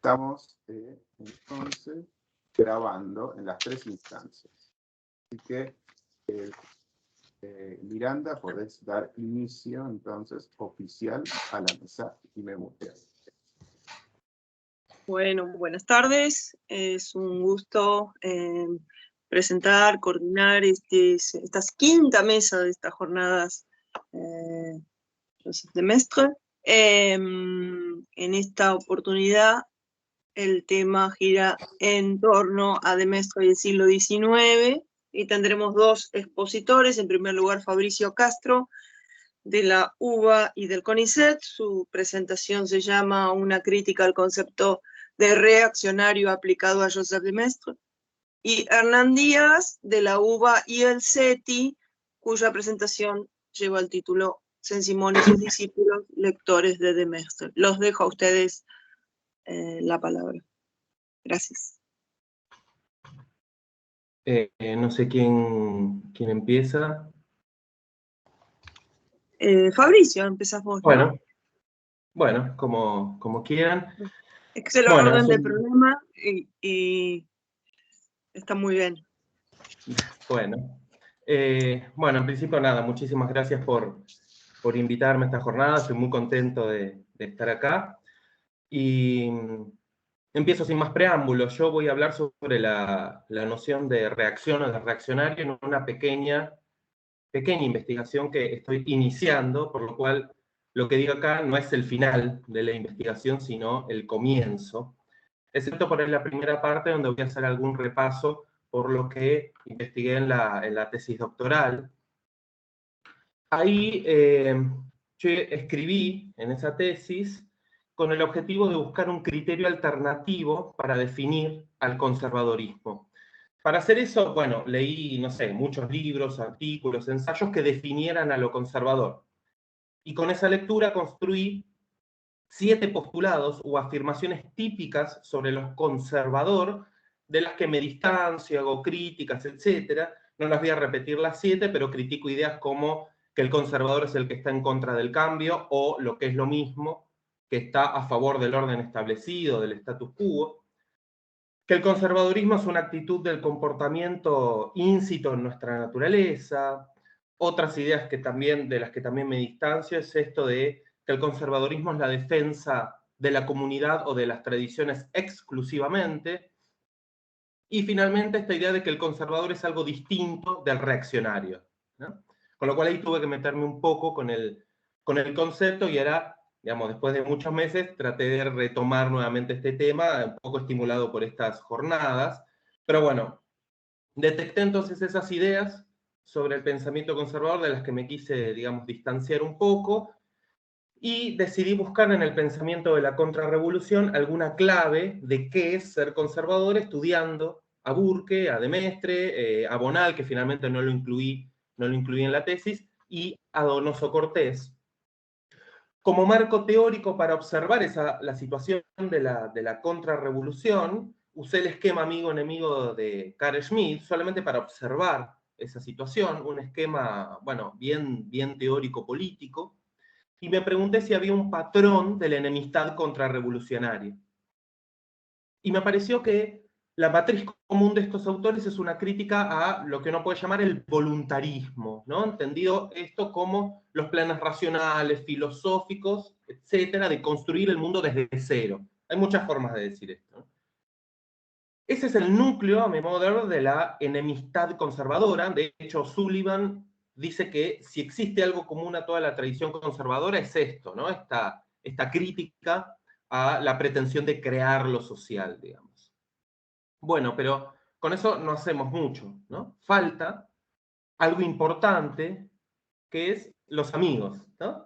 estamos entonces grabando en las 3 instancias. Así que, Miranda, podés dar inicio entonces oficial a la mesa y me muteo. Bueno, buenas tardes. Es un gusto coordinar esta quinta mesa de estas jornadas de Mestre. En esta oportunidad el tema gira en torno a Demestre y el siglo XIX y tendremos 2 expositores. En primer lugar, Fabricio Castro, de la UBA y del CONICET. Su presentación se llama Una crítica al concepto de reaccionario aplicado a Joseph de Maistre. Y Hernán Díaz, de la UBA y el CETI, cuya presentación lleva el título Saint-Simon y sus discípulos, lectores de Maistre. Los dejo a ustedes la palabra. Gracias. No sé quién empieza. Fabricio, empezás vos. Bueno, ¿no? Bueno, como quieran. Es que es el orden del programa y está muy bien. Bueno, en principio nada, muchísimas gracias por invitarme a esta jornada. Estoy muy contento de estar acá. Y empiezo sin más preámbulos. Yo voy a hablar sobre la noción de reacción o de reaccionario en una pequeña investigación que estoy iniciando, por lo cual lo que digo acá no es el final de la investigación, sino el comienzo, excepto por la primera parte donde voy a hacer algún repaso por lo que investigué en la tesis doctoral. Ahí yo escribí en esa tesis con el objetivo de buscar un criterio alternativo para definir al conservadorismo. Para hacer eso, bueno, leí, no sé, muchos libros, artículos, ensayos que definieran a lo conservador. Y con esa lectura construí 7 postulados o afirmaciones típicas sobre lo conservador, de las que me distancio, hago críticas, etc. No las voy a repetir las 7, pero critico ideas como que el conservador es el que está en contra del cambio, o lo que es lo mismo, que está a favor del orden establecido, del status quo. Que el conservadurismo es una actitud del comportamiento íncito en nuestra naturaleza. Otras ideas de las que también me distancio es esto de que el conservadurismo es la defensa de la comunidad o de las tradiciones exclusivamente. Y finalmente esta idea de que el conservador es algo distinto del reaccionario, ¿no? Con lo cual ahí tuve que meterme un poco con el concepto y era, digamos, después de muchos meses, traté de retomar nuevamente este tema, un poco estimulado por estas jornadas. Pero bueno, detecté entonces esas ideas sobre el pensamiento conservador de las que me quise, digamos, distanciar un poco, y decidí buscar en el pensamiento de la contrarrevolución alguna clave de qué es ser conservador, estudiando a Burke, a de Maistre, a Bonal, que finalmente no lo incluí en la tesis, y a Donoso Cortés. Como marco teórico para observar la situación de la contrarrevolución, usé el esquema amigo-enemigo de Carl Schmitt, solamente para observar esa situación, un esquema, bueno, bien teórico-político, y me pregunté si había un patrón de la enemistad contrarrevolucionaria. Y me pareció que la matriz común de estos autores es una crítica a lo que uno puede llamar el voluntarismo, ¿no? Entendido esto como los planes racionales, filosóficos, etcétera, de construir el mundo desde cero. Hay muchas formas de decir esto, ¿no? Ese es el núcleo, a mi modo de ver, de la enemistad conservadora. De hecho, Sullivan dice que si existe algo común a toda la tradición conservadora es esto, ¿no? Esta crítica a la pretensión de crear lo social, digamos. Bueno, pero con eso no hacemos mucho, ¿no? Falta algo importante, que es los amigos, ¿no?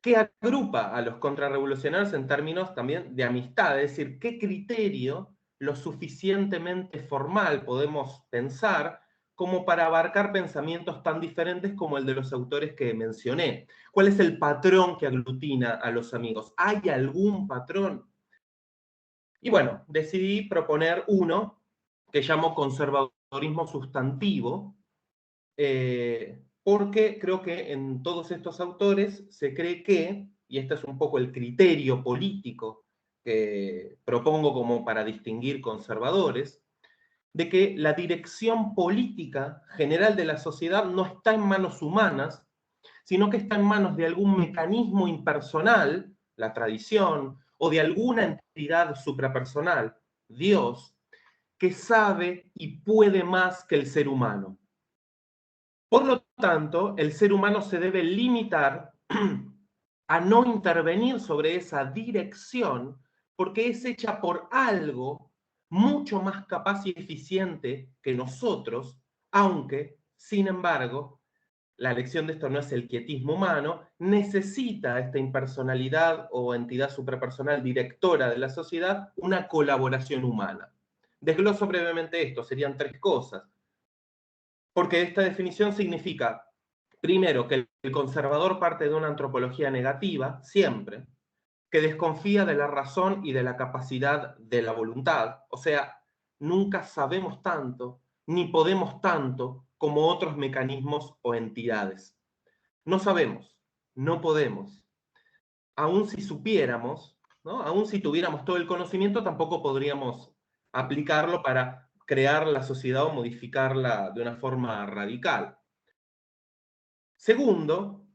¿Qué agrupa a los contrarrevolucionarios en términos también de amistad? Es decir, ¿qué criterio lo suficientemente formal podemos pensar como para abarcar pensamientos tan diferentes como el de los autores que mencioné? ¿Cuál es el patrón que aglutina a los amigos? ¿Hay algún patrón? Y bueno, decidí proponer uno que llamo conservadorismo sustantivo, porque creo que en todos estos autores se cree que, y este es un poco el criterio político que propongo como para distinguir conservadores, de que la dirección política general de la sociedad no está en manos humanas, sino que está en manos de algún mecanismo impersonal, la tradición, o de alguna entidad suprapersonal, Dios, que sabe y puede más que el ser humano. Por lo tanto, el ser humano se debe limitar a no intervenir sobre esa dirección porque es hecha por algo mucho más capaz y eficiente que nosotros, aunque, sin embargo, la lección de esto no es el quietismo humano, necesita esta impersonalidad o entidad suprapersonal directora de la sociedad una colaboración humana. Desgloso brevemente esto, serían 3 cosas. Porque esta definición significa, primero, que el conservador parte de una antropología negativa, siempre, que desconfía de la razón y de la capacidad de la voluntad. O sea, nunca sabemos tanto, ni podemos tanto como otros mecanismos o entidades. No sabemos, no podemos. Aun si supiéramos, ¿no? Aun si tuviéramos todo el conocimiento, tampoco podríamos aplicarlo para crear la sociedad o modificarla de una forma radical. Segundo,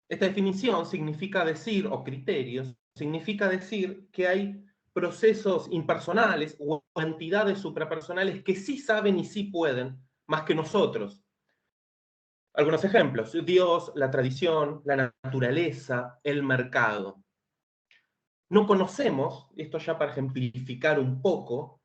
esta definición significa decir, o criterios, significa decir que hay procesos impersonales o entidades suprapersonales que sí saben y sí pueden más que nosotros. Algunos ejemplos: Dios, la tradición, la naturaleza, el mercado. No conocemos, esto ya para ejemplificar un poco,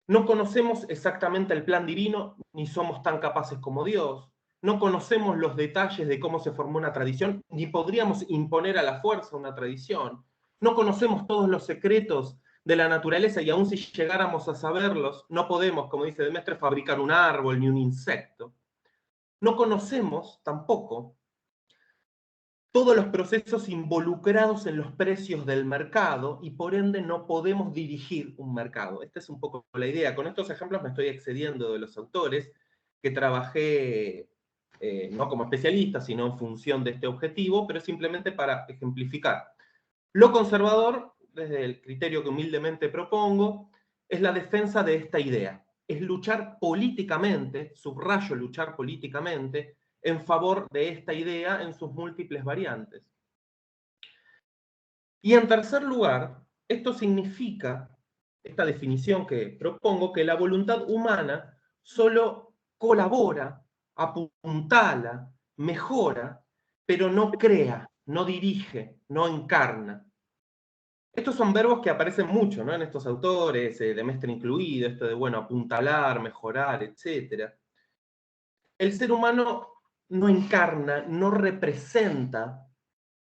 no conocemos exactamente el plan divino, ni somos tan capaces como Dios. No conocemos los detalles de cómo se formó una tradición, ni podríamos imponer a la fuerza una tradición. No conocemos todos los secretos de la naturaleza y aun si llegáramos a saberlos, no podemos, como dice Demestre, fabricar un árbol ni un insecto. No conocemos tampoco todos los procesos involucrados en los precios del mercado y por ende no podemos dirigir un mercado. Esta es un poco la idea. Con estos ejemplos me estoy excediendo de los autores que trabajé no como especialista, sino en función de este objetivo, pero simplemente para ejemplificar. Lo conservador, desde el criterio que humildemente propongo, es la defensa de esta idea. Es luchar políticamente, subrayo luchar políticamente, en favor de esta idea en sus múltiples variantes. Y en tercer lugar, esto significa, esta definición que propongo, que la voluntad humana solo colabora, apuntala, mejora, pero no crea, no dirige, no encarna. Estos son verbos que aparecen mucho, ¿no?, en estos autores, Demestre incluido, esto de, bueno, apuntalar, mejorar, etc. El ser humano no encarna, no representa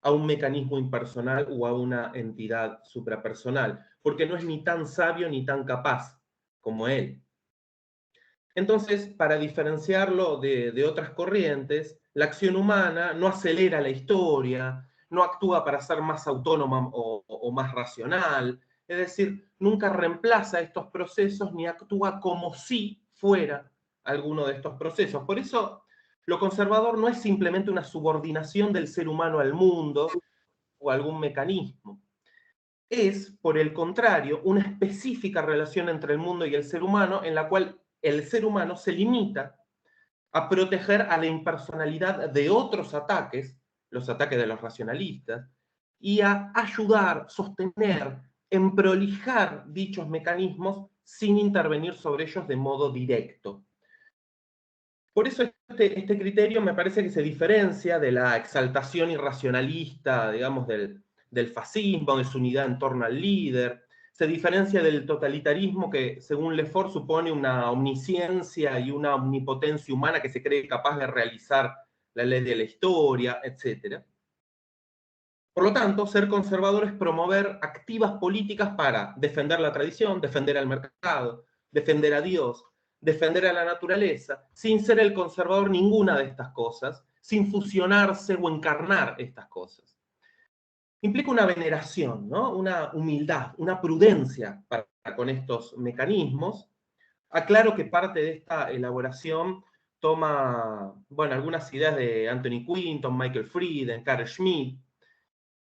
a un mecanismo impersonal o a una entidad suprapersonal, porque no es ni tan sabio ni tan capaz como él. Entonces, para diferenciarlo de otras corrientes, la acción humana no acelera la historia, no actúa para ser más autónoma o más racional, es decir, nunca reemplaza estos procesos ni actúa como si fuera alguno de estos procesos. Por eso, lo conservador no es simplemente una subordinación del ser humano al mundo o algún mecanismo. Es, por el contrario, una específica relación entre el mundo y el ser humano en la cual el ser humano se limita a proteger a la impersonalidad de otros ataques, los ataques de los racionalistas, y a ayudar, sostener, emprolijar dichos mecanismos sin intervenir sobre ellos de modo directo. Por eso este criterio me parece que se diferencia de la exaltación irracionalista, digamos, del fascismo, de su unidad en torno al líder. Se diferencia del totalitarismo que, según Lefort, supone una omnisciencia y una omnipotencia humana que se cree capaz de realizar la ley de la historia, etc. Por lo tanto, ser conservador es promover activas políticas para defender la tradición, defender al mercado, defender a Dios, defender a la naturaleza, sin ser el conservador ninguna de estas cosas, sin fusionarse o encarnar estas cosas. Implica una veneración, ¿no?, una humildad, una prudencia para con estos mecanismos. Aclaro que parte de esta elaboración toma, bueno, algunas ideas de Anthony Quinton, Michael Frieden, Carl Schmitt,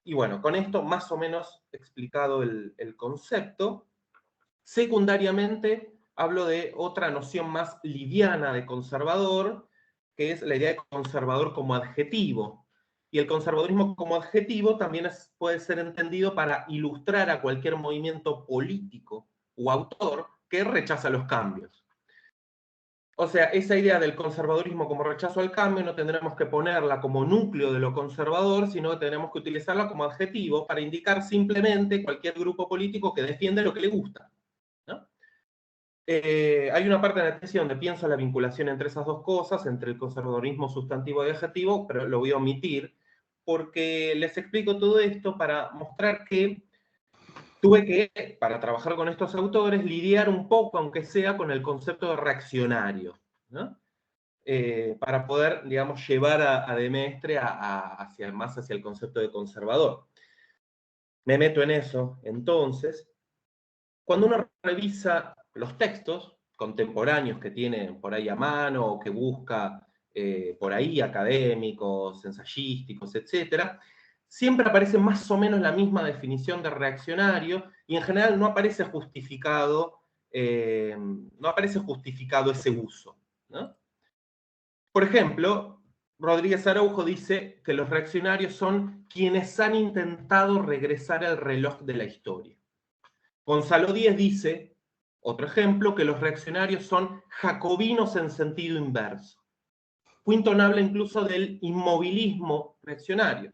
Y bueno, con esto más o menos explicado el concepto. Secundariamente, hablo de otra noción más liviana de conservador, que es la idea de conservador como adjetivo. Y el conservadurismo como adjetivo también puede ser entendido para ilustrar a cualquier movimiento político o autor que rechaza los cambios. O sea, esa idea del conservadurismo como rechazo al cambio no tendremos que ponerla como núcleo de lo conservador, sino que tenemos que utilizarla como adjetivo para indicar simplemente cualquier grupo político que defiende lo que le gusta, ¿no? Hay una parte de la tesis donde pienso la vinculación entre esas dos cosas, entre el conservadurismo sustantivo y adjetivo, pero lo voy a omitir, porque les explico todo esto para mostrar que tuve que, para trabajar con estos autores, lidiar un poco, aunque sea, con el concepto de reaccionario, ¿no? Para poder, digamos, llevar a de Maistre más hacia el concepto de conservador. Me meto en eso, entonces. Cuando uno revisa los textos contemporáneos que tiene por ahí a mano, o que busca por ahí académicos, ensayísticos, etc., siempre aparece más o menos la misma definición de reaccionario, y en general no aparece justificado, ese uso, ¿no? Por ejemplo, Rodríguez Araujo dice que los reaccionarios son quienes han intentado regresar al reloj de la historia. Gonzalo Díez dice, otro ejemplo, que los reaccionarios son jacobinos en sentido inverso. Quinton habla incluso del inmovilismo reaccionario.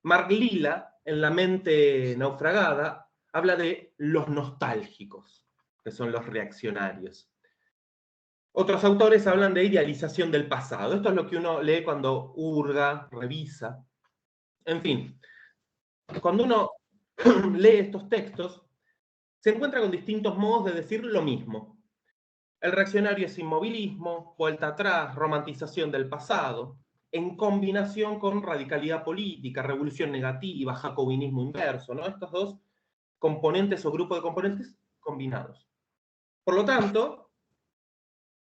Mark Lilla, en La mente naufragada, habla de los nostálgicos, que son los reaccionarios. Otros autores hablan de idealización del pasado. Esto es lo que uno lee cuando hurga, revisa. En fin, cuando uno lee estos textos, se encuentra con distintos modos de decir lo mismo. El reaccionario es inmovilismo, vuelta atrás, romantización del pasado, en combinación con radicalidad política, revolución negativa, jacobinismo inverso, ¿no? Estos dos componentes o grupos de componentes combinados. Por lo tanto,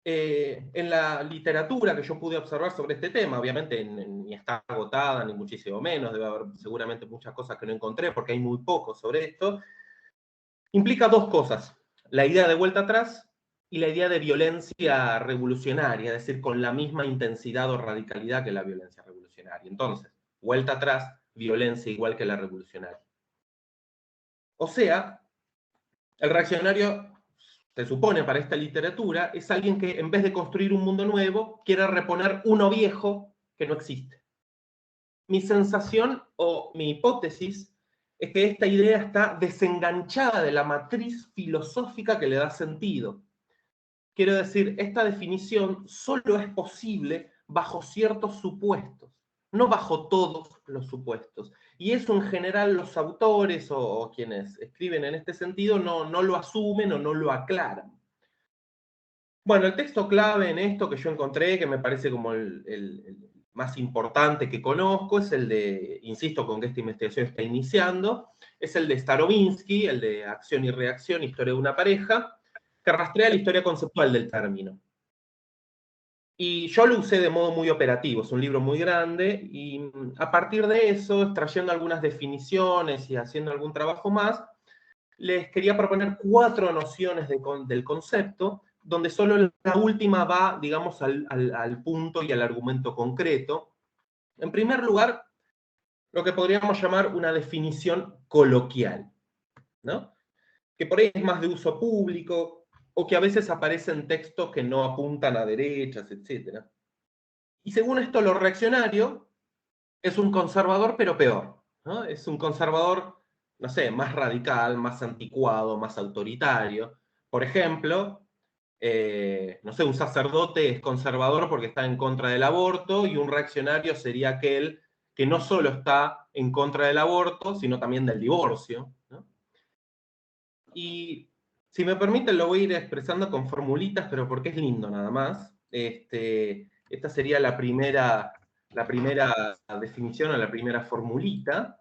en la literatura que yo pude observar sobre este tema, obviamente ni está agotada, ni muchísimo menos, debe haber seguramente muchas cosas que no encontré, porque hay muy poco sobre esto, implica dos cosas: la idea de vuelta atrás y la idea de violencia revolucionaria, es decir, con la misma intensidad o radicalidad que la violencia revolucionaria. Entonces, vuelta atrás, violencia igual que la revolucionaria. O sea, el reaccionario, se supone para esta literatura, es alguien que en vez de construir un mundo nuevo, quiere reponer uno viejo que no existe. Mi sensación o mi hipótesis es que esta idea está desenganchada de la matriz filosófica que le da sentido. Quiero decir, esta definición solo es posible bajo ciertos supuestos, no bajo todos los supuestos. Y eso en general los autores o quienes escriben en este sentido no lo asumen o no lo aclaran. Bueno, el texto clave en esto que yo encontré, que me parece como el más importante que conozco, es el de, insisto con que esta investigación está iniciando, es el de Starobinsky, el de Acción y Reacción, Historia de una pareja, que rastrea la historia conceptual del término. Y yo lo usé de modo muy operativo, es un libro muy grande, y a partir de eso, extrayendo algunas definiciones y haciendo algún trabajo más, les quería proponer 4 nociones del concepto, donde solo la última va, digamos, al punto y al argumento concreto. En primer lugar, lo que podríamos llamar una definición coloquial, ¿no? Que por ahí es más de uso público, o que a veces aparecen textos que no apuntan a derechas, etc. Y según esto, lo reaccionario es un conservador, pero peor, ¿no? Es un conservador, no sé, más radical, más anticuado, más autoritario. Por ejemplo, no sé, un sacerdote es conservador porque está en contra del aborto, y un reaccionario sería aquel que no solo está en contra del aborto, sino también del divorcio, ¿no? Y si me permiten, lo voy a ir expresando con formulitas, pero porque es lindo nada más. Esta sería la primera definición o la primera formulita.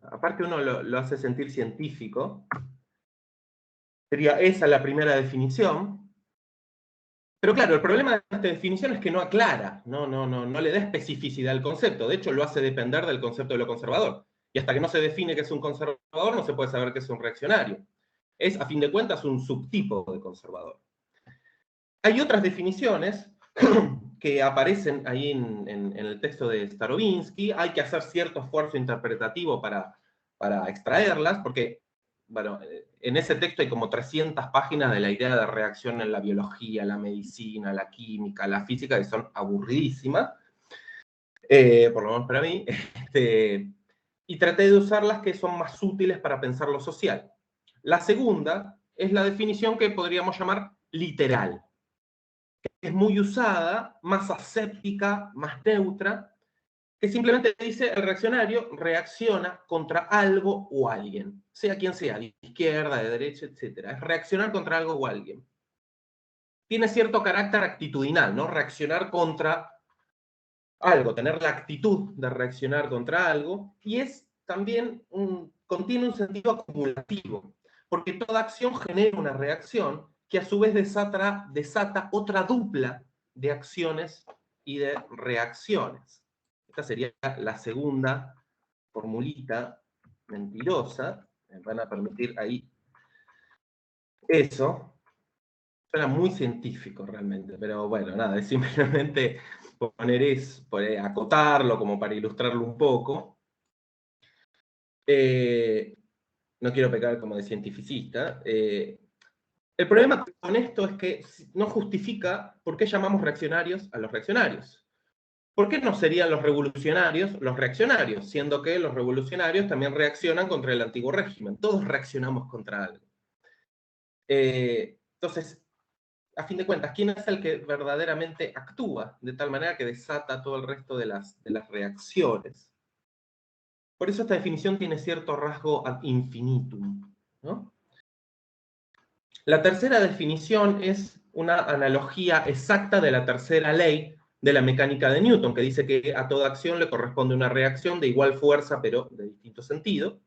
Aparte uno lo hace sentir científico. Sería esa la primera definición. Pero claro, el problema de esta definición es que no aclara, no le da especificidad al concepto. De hecho, lo hace depender del concepto de lo conservador. Y hasta que no se define qué es un conservador, no se puede saber qué es un reaccionario. Es, a fin de cuentas, un subtipo de conservador. Hay otras definiciones que aparecen ahí en el texto de Starobinsky. Hay que hacer cierto esfuerzo interpretativo para extraerlas, porque bueno, en ese texto hay como 300 páginas de la idea de reacción en la biología, la medicina, la química, la física, que son aburridísimas, por lo menos para mí, y traté de usar las que son más útiles para pensar lo social. La segunda es la definición que podríamos llamar literal, que es muy usada, más aséptica, más neutra, que simplemente dice el reaccionario reacciona contra algo o alguien, sea quien sea, de izquierda, de derecha, etc. Es reaccionar contra algo o alguien. Tiene cierto carácter actitudinal, ¿no? Reaccionar contra algo, tener la actitud de reaccionar contra algo, y es también contiene un sentido acumulativo, porque toda acción genera una reacción que a su vez desata otra dupla de acciones y de reacciones. Esta sería la segunda formulita mentirosa. Me van a permitir ahí eso. Suena muy científico realmente, pero bueno, nada, es simplemente acotarlo como para ilustrarlo un poco. No quiero pecar como de cientificista. El problema con esto es que no justifica por qué llamamos reaccionarios a los reaccionarios. ¿Por qué no serían los revolucionarios los reaccionarios? Siendo que los revolucionarios también reaccionan contra el antiguo régimen. Todos reaccionamos contra algo. Entonces, a fin de cuentas, ¿quién es el que verdaderamente actúa de tal manera que desata todo el resto de las reacciones? Por eso esta definición tiene cierto rasgo ad infinitum, ¿no? La tercera definición es una analogía exacta de la tercera ley de la mecánica de Newton, que dice que a toda acción le corresponde una reacción de igual fuerza, pero de distinto sentido.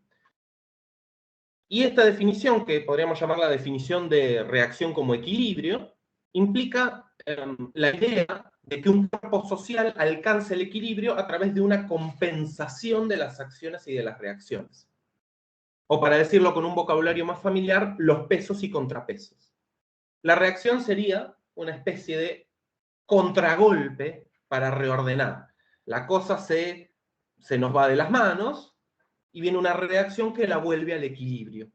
Y esta definición, que podríamos llamar la definición de reacción como equilibrio, implica la idea de que un cuerpo social alcance el equilibrio a través de una compensación de las acciones y de las reacciones. O para decirlo con un vocabulario más familiar, los pesos y contrapesos. La reacción sería una especie de contragolpe para reordenar. La cosa se nos va de las manos y viene una reacción que la vuelve al equilibrio.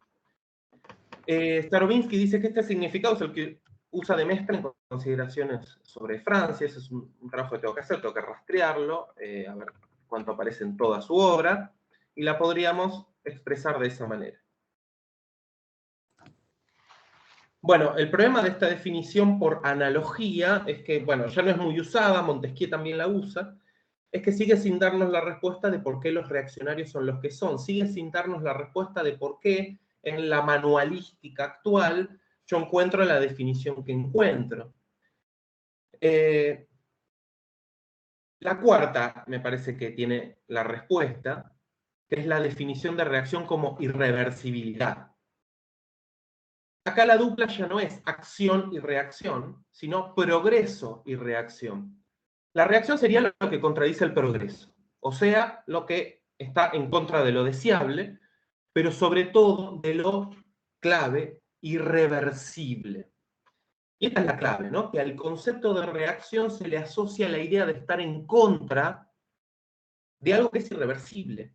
Starobinsky dice que este significado es el que usa de mezcla en consideraciones sobre Francia. Ese es un trabajo que tengo que hacer, tengo que rastrearlo, a ver cuánto aparece en toda su obra, y la podríamos expresar de esa manera. Bueno, el problema de esta definición por analogía es que, bueno, ya no es muy usada, Montesquieu también la usa, es que sigue sin darnos la respuesta de por qué los reaccionarios son los que son, sigue sin darnos la respuesta de por qué en la manualística actual yo encuentro la definición que encuentro. La cuarta me parece que tiene la respuesta, que es la definición de reacción como irreversibilidad. Acá la dupla ya no es acción y reacción, sino progreso y reacción. La reacción sería lo que contradice el progreso, o sea, lo que está en contra de lo deseable, pero sobre todo de lo clave, irreversible. Y esta es la clave, ¿no? Que al concepto de reacción se le asocia la idea de estar en contra de algo que es irreversible.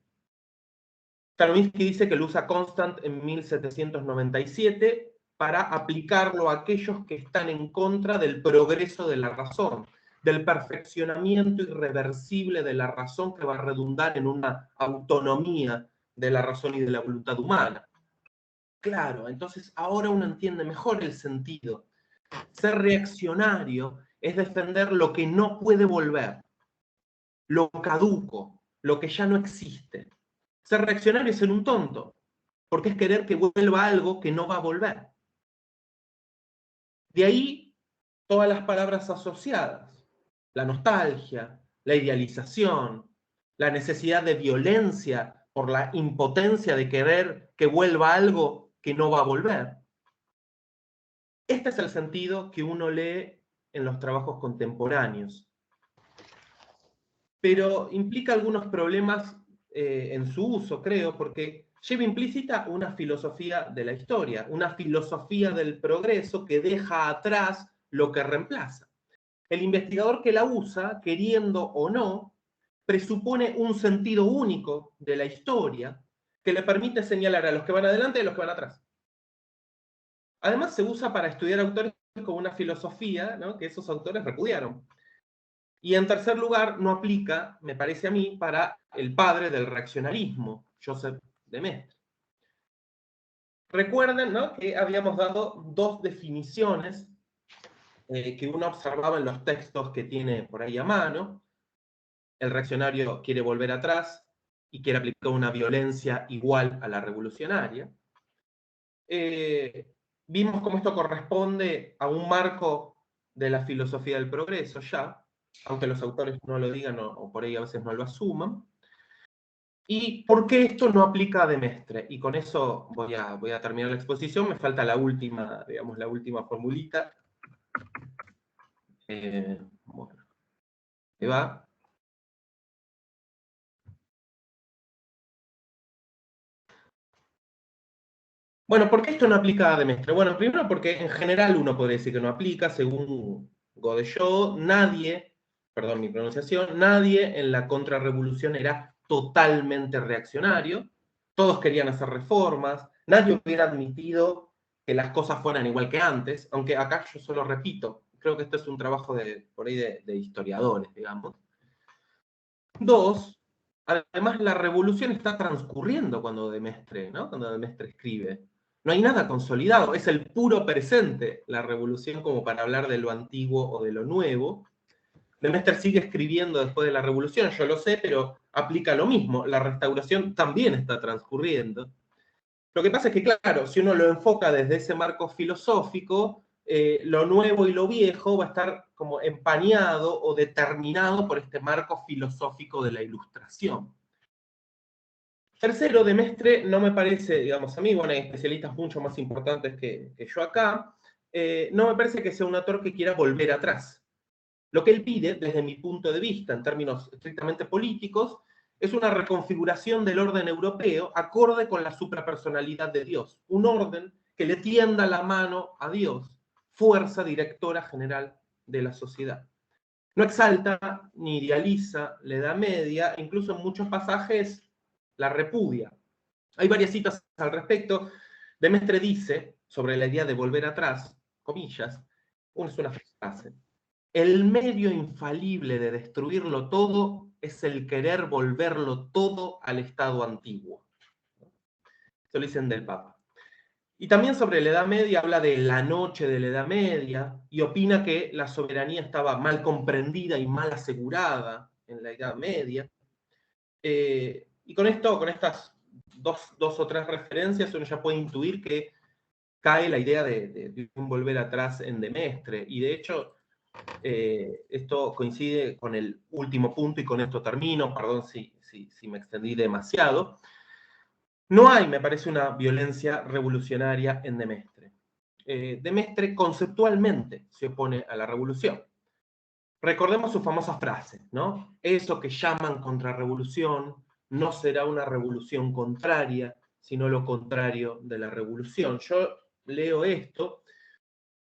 Starobinsky dice que lo usa Constant en 1797 para aplicarlo a aquellos que están en contra del progreso de la razón, del perfeccionamiento irreversible de la razón que va a redundar en una autonomía de la razón y de la voluntad humana. Claro, entonces ahora uno entiende mejor el sentido. Ser reaccionario es defender lo que no puede volver, lo caduco, lo que ya no existe. Ser reaccionario es ser un tonto, porque es querer que vuelva algo que no va a volver. De ahí todas las palabras asociadas, la nostalgia, la idealización, la necesidad de violencia por la impotencia de querer que vuelva algo que no va a volver. Este es el sentido que uno lee en los trabajos contemporáneos. Pero implica algunos problemas en su uso, creo, porque lleva implícita una filosofía de la historia, una filosofía del progreso que deja atrás lo que reemplaza. El investigador que la usa, queriendo o no, presupone un sentido único de la historia que le permite señalar a los que van adelante y a los que van atrás. Además, se usa para estudiar autores con una filosofía, ¿no?, que esos autores repudiaron. Y en tercer lugar, no aplica, me parece a mí, para el padre del reaccionarismo, Joseph de Maistre. Recuerden, ¿no?, que habíamos dado dos definiciones que uno observaba en los textos que tiene por ahí a mano. El reaccionario quiere volver atrás y quiere aplicar una violencia igual a la revolucionaria. Vimos cómo esto corresponde a un marco de la filosofía del progreso ya, aunque los autores no lo digan o por ahí a veces no lo asuman. ¿Y por qué esto no aplica a de Maistre? Y con eso voy a terminar la exposición. Me falta la última, digamos, la última formulita. Bueno, ahí va. Bueno, ¿por qué esto no aplica a de Maistre? Bueno, primero porque en general uno podría decir que no aplica, según Godeschaux, nadie, perdón mi pronunciación, nadie en la contrarrevolución era totalmente reaccionario, todos querían hacer reformas, nadie hubiera admitido que las cosas fueran igual que antes, aunque acá yo solo repito, creo que esto es un trabajo por ahí de historiadores, digamos. Dos, además la revolución está transcurriendo cuando de Maistre, ¿no?, cuando de Maistre escribe. No hay nada consolidado, es el puro presente la revolución como para hablar de lo antiguo o de lo nuevo. De Maistre sigue escribiendo después de la revolución, yo lo sé, pero aplica lo mismo. La restauración también está transcurriendo. Lo que pasa es que, claro, si uno lo enfoca desde ese marco filosófico, lo nuevo y lo viejo va a estar como empañado o determinado por este marco filosófico de la Ilustración. Tercero, de Maistre no me parece, digamos a mí, bueno, hay especialistas mucho más importantes que yo acá, no me parece que sea un autor que quiera volver atrás. Lo que él pide, desde mi punto de vista, en términos estrictamente políticos, es una reconfiguración del orden europeo acorde con la suprapersonalidad de Dios. Un orden que le tienda la mano a Dios, fuerza directora general de la sociedad. No exalta ni idealiza la Edad Media, incluso en muchos pasajes la repudia. Hay varias citas al respecto. De Maistre dice, sobre la idea de volver atrás, comillas, es una frase: el medio infalible de destruirlo todo es el querer volverlo todo al estado antiguo. Esto lo dicen del Papa. Y también sobre la Edad Media habla de la noche de la Edad Media y opina que la soberanía estaba mal comprendida y mal asegurada en la Edad Media. Y con esto, con estas dos o tres referencias, uno ya puede intuir que cae la idea de un volver atrás en de Maistre. Y de hecho, esto coincide con el último punto, y con esto termino, perdón si me extendí demasiado. No hay, me parece, una violencia revolucionaria en de Maistre. De Maistre conceptualmente se opone a la revolución. Recordemos su famosa frase, ¿no? Eso que llaman contrarrevolución no será una revolución contraria, sino lo contrario de la revolución. Yo leo esto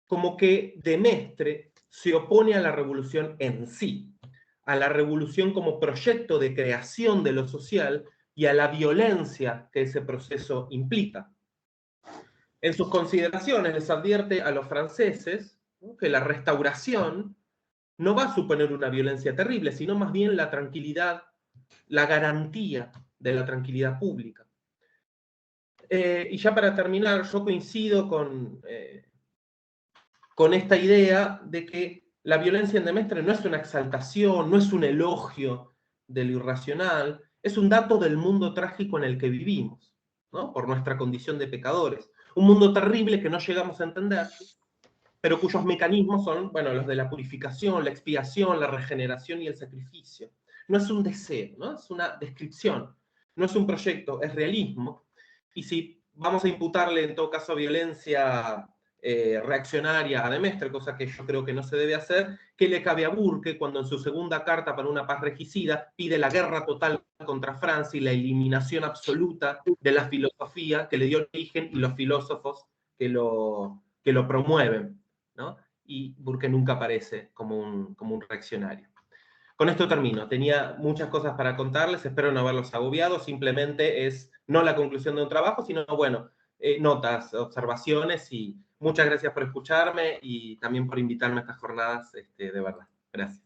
como que de Maistre se opone a la revolución en sí, a la revolución como proyecto de creación de lo social y a la violencia que ese proceso implica. En sus consideraciones les advierte a los franceses, ¿no?, que la restauración no va a suponer una violencia terrible, sino más bien la tranquilidad, la garantía de la tranquilidad pública. Y ya para terminar, yo coincido con esta idea de que la violencia en de Maistre no es una exaltación, no es un elogio de lo irracional, es un dato del mundo trágico en el que vivimos, ¿no?, por nuestra condición de pecadores. Un mundo terrible que no llegamos a entender, pero cuyos mecanismos son, bueno, los de la purificación, la expiación, la regeneración y el sacrificio. No es un deseo, ¿no?, es una descripción, no es un proyecto, es realismo. Y si vamos a imputarle en todo caso violencia reaccionaria a Demestre, cosa que yo creo que no se debe hacer, que le cabe a Burke cuando en su segunda carta para una paz regicida pide la guerra total contra Francia y la eliminación absoluta de la filosofía que le dio origen y los filósofos que lo promueven, ¿no? Y Burke nunca aparece como un reaccionario. Con esto termino. Tenía muchas cosas para contarles, espero no haberlos agobiado, simplemente es no la conclusión de un trabajo, sino, bueno, notas, observaciones, y muchas gracias por escucharme y también por invitarme a estas jornadas, de verdad. Gracias.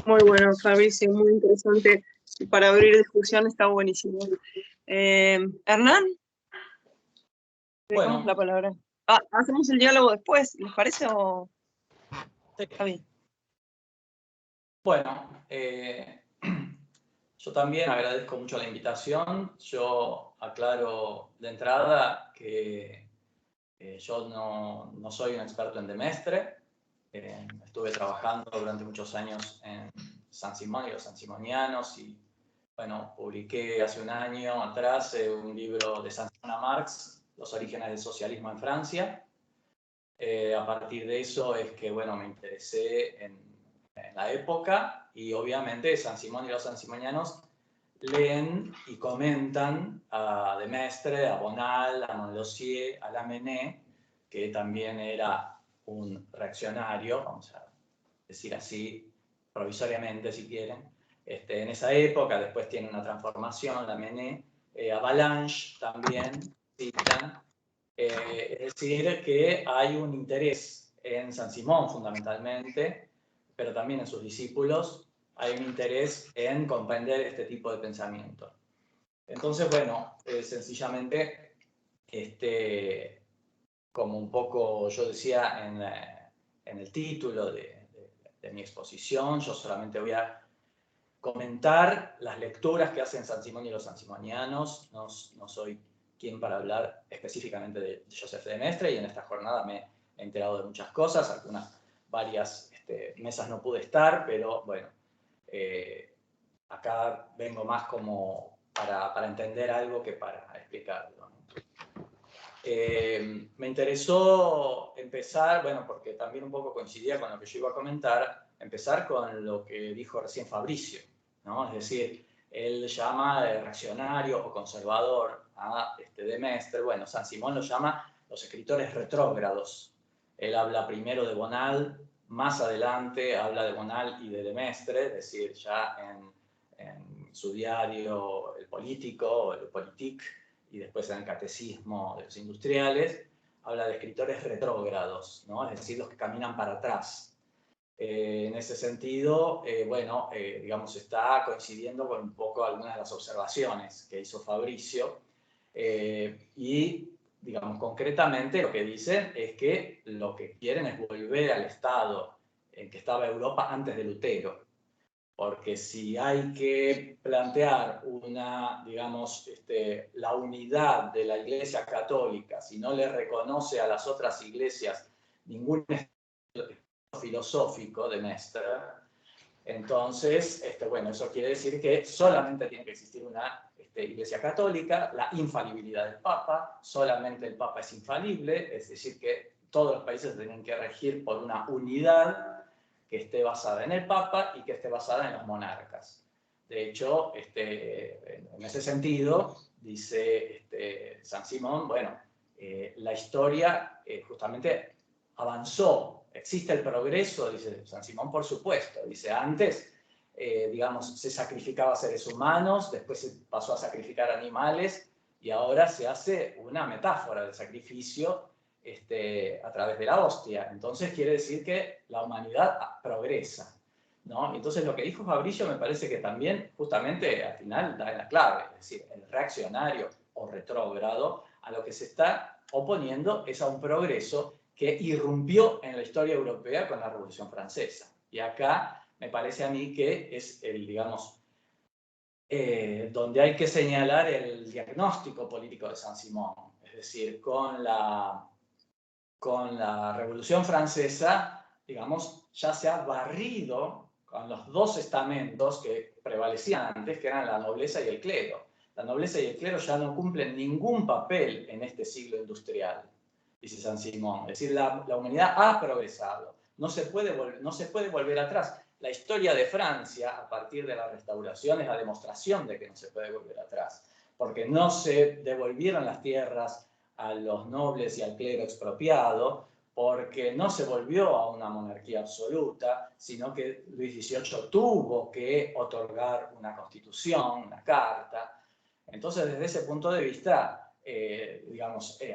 Muy bueno, Fabricio, muy interesante. Para abrir discusión está buenísimo. Hernán, Bueno, la palabra. ¿Hacemos el diálogo después? ¿Les parece o...? Está bien. Bueno, yo también agradezco mucho la invitación. Yo aclaro de entrada que yo no soy un experto en Demestre. Estuve trabajando durante muchos años en San Simón y los sansimonianos y, bueno, publiqué hace un año atrás un libro de Saint Simon a Marx, Los orígenes del socialismo en Francia. A partir de eso es que, bueno, me interesé en la época y obviamente San Simón y los sansimonianos leen y comentan a Demestre, a Bonal, a Montlosier, a Lamennais, que también era un reaccionario, vamos a decir así, provisoriamente si quieren, en esa época. Después tiene una transformación, Lamennais, a Ballanche también citan. Es decir, que hay un interés en San Simón fundamentalmente, pero también en sus discípulos, hay un interés en comprender este tipo de pensamiento. Entonces, bueno, sencillamente, como un poco yo decía en el título de mi exposición, yo solamente voy a comentar las lecturas que hacen San Simón y los sansimonianos. No soy quien para hablar específicamente de Joseph de Maistre, y en esta jornada me he enterado de muchas cosas, varias mesas no pude estar, pero bueno, acá vengo más como para entender algo que para explicarlo. Me interesó empezar, bueno, porque también un poco coincidía con lo que yo iba a comentar, empezar con lo que dijo recién Fabricio, ¿no? Es decir, él llama reaccionario o conservador a de Maistre. Bueno, San Simón lo llama los escritores retrógrados. Él habla primero de Bonal, más adelante habla de Bonal y de Maistre, es decir, ya en su diario El Político, El Politique, y después en el Catecismo de los Industriales, habla de escritores retrógrados, ¿no? Es decir, los que caminan para atrás. En ese sentido, bueno, digamos, está coincidiendo con un poco algunas de las observaciones que hizo Fabricio, y, digamos, concretamente lo que dicen es que lo que quieren es volver al estado en que estaba Europa antes de Lutero. Porque si hay que plantear digamos, la unidad de la Iglesia Católica, si no le reconoce a las otras iglesias ningún estilo filosófico de Maistre, entonces, bueno, eso quiere decir que solamente tiene que existir una Iglesia Católica, la infalibilidad del Papa, solamente el Papa es infalible, es decir, que todos los países tienen que regir por una unidad que esté basada en el Papa y que esté basada en los monarcas. De hecho, en ese sentido, dice San Simón, bueno, la historia justamente avanzó, existe el progreso, dice San Simón, por supuesto. Dice, antes, digamos, se sacrificaba a seres humanos, después se pasó a sacrificar animales, y ahora se hace una metáfora del sacrificio a través de la hostia. Entonces quiere decir que la humanidad progresa, ¿no? Entonces lo que dijo Fabricio me parece que también justamente al final da en la clave, es decir, el reaccionario o retrógrado a lo que se está oponiendo es a un progreso que irrumpió en la historia europea con la Revolución Francesa. Y acá me parece a mí que es digamos, donde hay que señalar el diagnóstico político de San Simón. Es decir, con la Revolución Francesa, digamos, ya se ha barrido con los dos estamentos que prevalecían antes, que eran la nobleza y el clero. la nobleza y el clero ya no cumplen ningún papel en este siglo industrial, dice Saint-Simon. Es decir, la humanidad ha progresado, no se puede volver atrás. La historia de Francia, a partir de la Restauración, es la demostración de que no se puede volver atrás, porque no se devolvieron las tierras a los nobles y al clero expropiado, porque no se volvió a una monarquía absoluta, sino que Luis XVIII tuvo que otorgar una constitución, una carta. Entonces, desde ese punto de vista,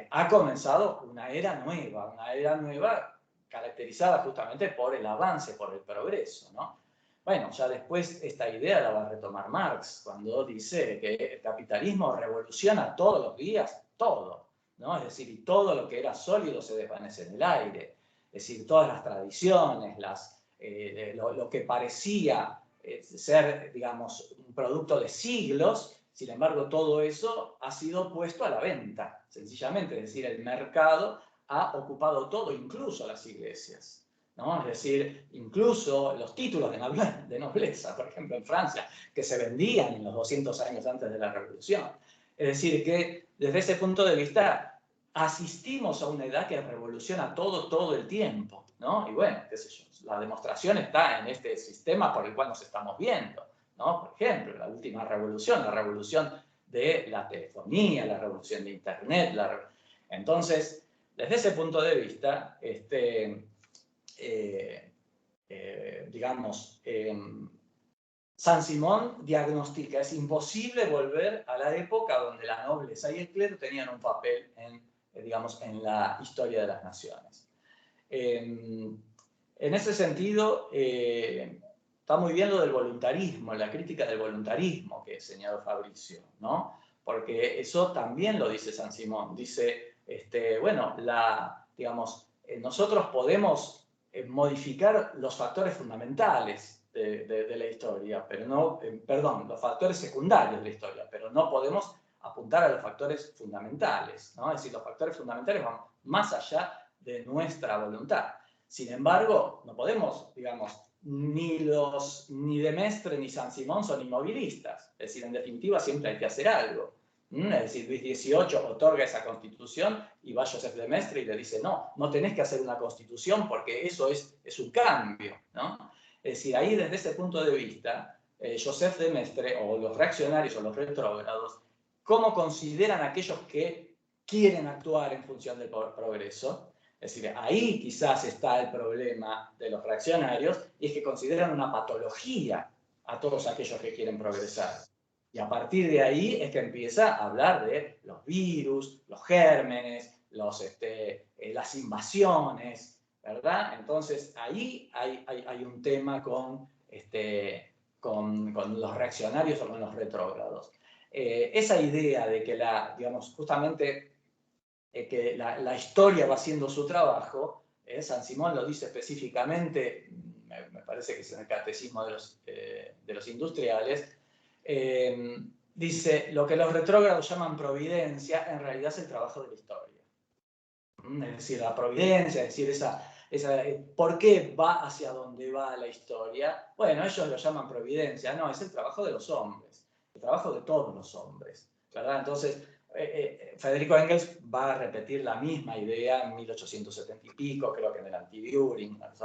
ha comenzado una era nueva caracterizada justamente por el avance, por el progreso, ¿no? Bueno, ya después esta idea la va a retomar Marx, cuando dice que el capitalismo revoluciona todos los días, todo, ¿no? Es decir, y todo lo que era sólido se desvanece en el aire. Es decir, todas las tradiciones, lo que parecía ser, digamos, un producto de siglos, sin embargo, todo eso ha sido puesto a la venta, sencillamente. Es decir, el mercado ha ocupado todo, incluso las iglesias, ¿no? Es decir, incluso los títulos de nobleza, por ejemplo, en Francia, que se vendían en los 200 años antes de la Revolución. Es decir, que desde ese punto de vista asistimos a una edad que revoluciona todo el tiempo, ¿no? Y bueno, qué sé yo, la demostración está en este sistema por el cual nos estamos viendo, ¿no? Por ejemplo, la última revolución, la revolución de la telefonía, la revolución de Internet. Entonces, desde ese punto de vista, Saint-Simon diagnostica, es imposible volver a la época donde la nobleza y el clero tenían un papel en la historia de las naciones. En ese sentido, está muy bien lo del voluntarismo, la crítica del voluntarismo que señaló Fabricio, ¿no? Porque eso también lo dice Saint-Simon. Dice, bueno, nosotros podemos modificar los factores fundamentales de la historia, pero no, perdón, los factores secundarios de la historia, pero no podemos apuntar a los factores fundamentales, ¿no? Es decir, los factores fundamentales van más allá de nuestra voluntad. Sin embargo, no podemos, ni de Mestre ni Saint-Simon son inmovilistas. Es decir, en definitiva, siempre hay que hacer algo. Es decir, Luis XVIII otorga esa constitución y va Joseph de Maistre y le dice, no tenés que hacer una constitución porque eso es un cambio, ¿no? Es decir, ahí desde ese punto de vista, Joseph de Maistre o los reaccionarios o los retrógrados, ¿cómo consideran aquellos que quieren actuar en función del progreso? Es decir, ahí quizás está el problema de los reaccionarios, y es que consideran una patología a todos aquellos que quieren progresar. Y a partir de ahí es que empieza a hablar de los virus, los gérmenes, las invasiones, ¿verdad? Entonces ahí hay un tema con los reaccionarios o con los retrógrados. Esa idea de que justamente que la historia va haciendo su trabajo, Saint-Simon lo dice específicamente, me parece que es en el Catecismo de los Industriales, dice, lo que los retrógrados llaman providencia, en realidad es el trabajo de la historia. Es decir, la providencia, es decir, ¿por qué va hacia donde va la historia? Bueno, ellos lo llaman providencia, no, es el trabajo de los hombres, el trabajo de todos los hombres, ¿verdad? Entonces, Federico Engels va a repetir la misma idea en 1870 y pico, creo que en el Anti-Düring, es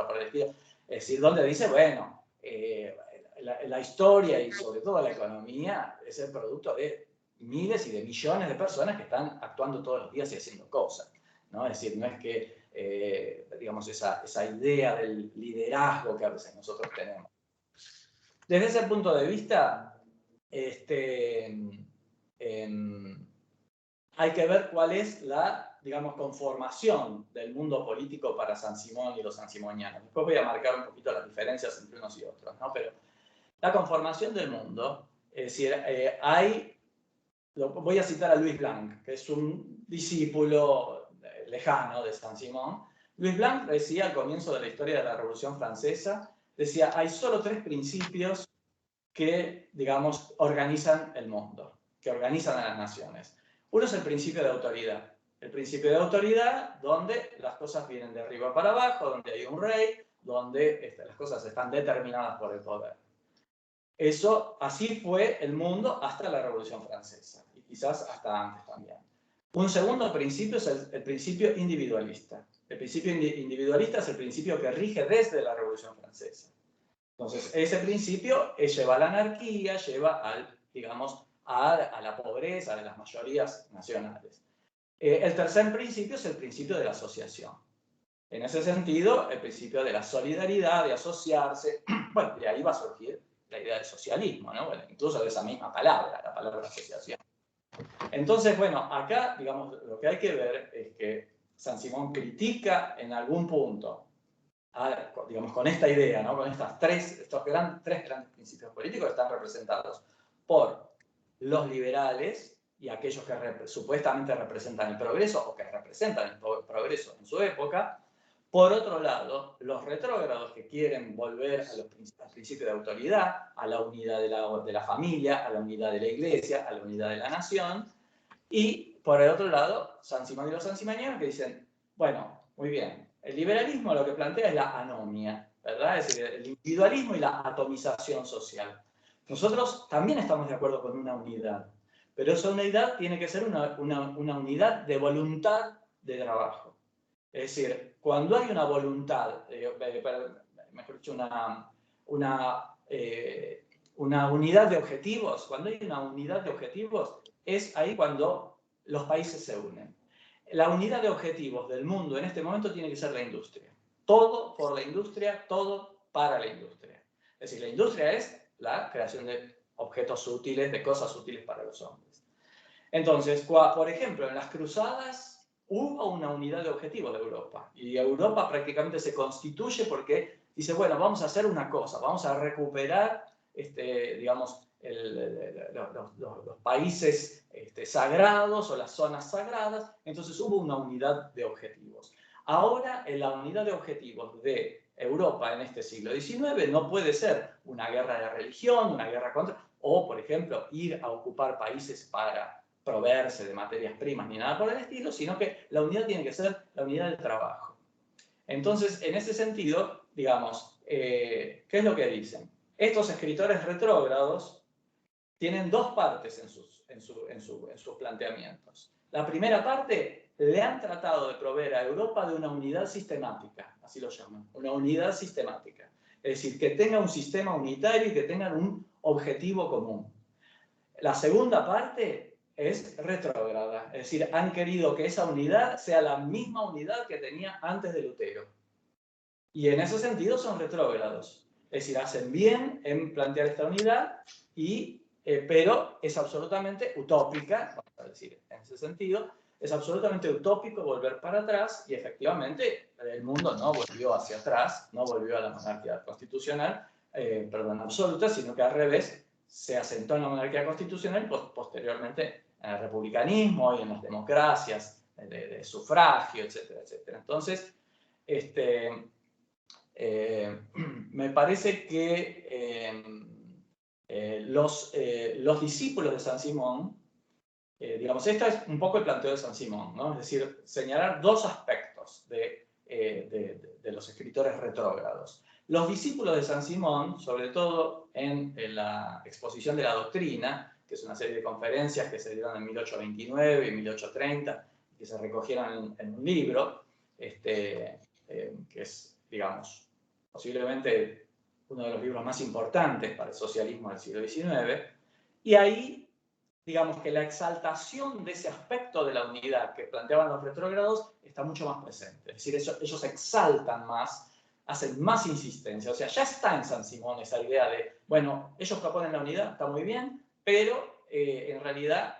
decir, donde dice, bueno, la historia y sobre todo la economía es el producto de miles y de millones de personas que están actuando todos los días y haciendo cosas, ¿no? Es decir, no es que, esa idea del liderazgo que a veces nosotros tenemos. Desde ese punto de vista, hay que ver cuál es la, conformación del mundo político para Saint-Simon y los saint-simonianos. Después voy a marcar un poquito las diferencias entre unos y otros, ¿no? Pero la conformación del mundo, es decir, voy a citar a Louis Blanc, que es un discípulo lejano de Saint-Simon. Louis Blanc decía al comienzo de la historia de la Revolución Francesa, decía, hay solo 3 principios que, organizan el mundo, que organizan a las naciones. Uno es el principio de autoridad. El principio de autoridad donde las cosas vienen de arriba para abajo, donde hay un rey, donde las cosas están determinadas por el poder. Eso, así fue el mundo hasta la Revolución Francesa, y quizás hasta antes también. Un segundo principio es el principio individualista. El principio individualista es el principio que rige desde la Revolución Francesa. Entonces, ese principio lleva a la anarquía, lleva digamos, a la pobreza de las mayorías nacionales. El tercer principio es el principio de la asociación. En ese sentido, el principio de la solidaridad, de asociarse, bueno, de ahí va a surgir la idea del socialismo, ¿no? Bueno, incluso de esa misma palabra, la palabra asociación. Entonces, bueno, acá, digamos, lo que hay que ver es que Saint-Simon critica en algún punto, digamos, con esta idea, ¿no? Con estos tres grandes principios políticos que están representados por los liberales y aquellos que supuestamente representan el progreso o que representan el progreso en su época. Por otro lado, los retrógrados que quieren volver al principio de autoridad, a la unidad de la familia, a la unidad de la iglesia, a la unidad de la nación. Y por el otro lado, Saint-Simon y los sansimonianos que dicen, bueno, muy bien, el liberalismo lo que plantea es la anomia, ¿verdad? Es decir, el individualismo y la atomización social. Nosotros también estamos de acuerdo con una unidad, pero esa unidad tiene que ser una unidad de voluntad de trabajo. Es decir, cuando hay una voluntad, mejor dicho, una unidad de objetivos, cuando hay una unidad de objetivos, es ahí cuando los países se unen. La unidad de objetivos del mundo en este momento tiene que ser la industria. Todo por la industria, todo para la industria. Es decir, la industria es la creación de objetos útiles, de cosas útiles para los hombres. Entonces, por ejemplo, en las cruzadas hubo una unidad de objetivos de Europa. Y Europa prácticamente se constituye porque dice, bueno, vamos a hacer una cosa, vamos a recuperar, digamos, los países sagrados o las zonas sagradas. Entonces hubo una unidad de objetivos. Ahora, en la unidad de objetivos de Europa en este siglo XIX no puede ser una guerra de religión, una guerra contra, o, por ejemplo, ir a ocupar países para proveerse de materias primas ni nada por el estilo, sino que la unidad tiene que ser la unidad del trabajo. Entonces, en ese sentido, digamos, ¿qué es lo que dicen? Estos escritores retrógrados tienen dos partes en sus planteamientos. La primera parte, le han tratado de proveer a Europa de una unidad sistemática, así lo llaman, una unidad sistemática. Es decir, que tenga un sistema unitario y que tengan un objetivo común. La segunda parte es retrógrada, es decir, han querido que esa unidad sea la misma unidad que tenía antes de Lutero. Y en ese sentido son retrógrados. Es decir, hacen bien en plantear esta unidad, pero es absolutamente utópica, vamos a decir, en ese sentido, es absolutamente utópico volver para atrás y efectivamente el mundo no volvió hacia atrás, no volvió a la monarquía constitucional, absoluta, sino que al revés, se asentó en la monarquía constitucional y posteriormente en el republicanismo y en las democracias de sufragio, etcétera, etcétera. Entonces, me parece que los discípulos de Saint-Simon, digamos, este es un poco el planteo de Saint-Simon, ¿no? Es decir, señalar dos aspectos de los escritores retrógrados. Los discípulos de Saint-Simon, sobre todo en la exposición de la doctrina, que es una serie de conferencias que se dieron en 1829 y 1830, que se recogieron en un libro, que es, digamos, posiblemente uno de los libros más importantes para el socialismo del siglo XIX, y ahí, digamos que la exaltación de ese aspecto de la unidad que planteaban los retrógrados está mucho más presente. Es decir, ellos exaltan más, hacen más insistencia. O sea, ya está en Saint-Simon esa idea de, bueno, ellos proponen la unidad, está muy bien, pero en realidad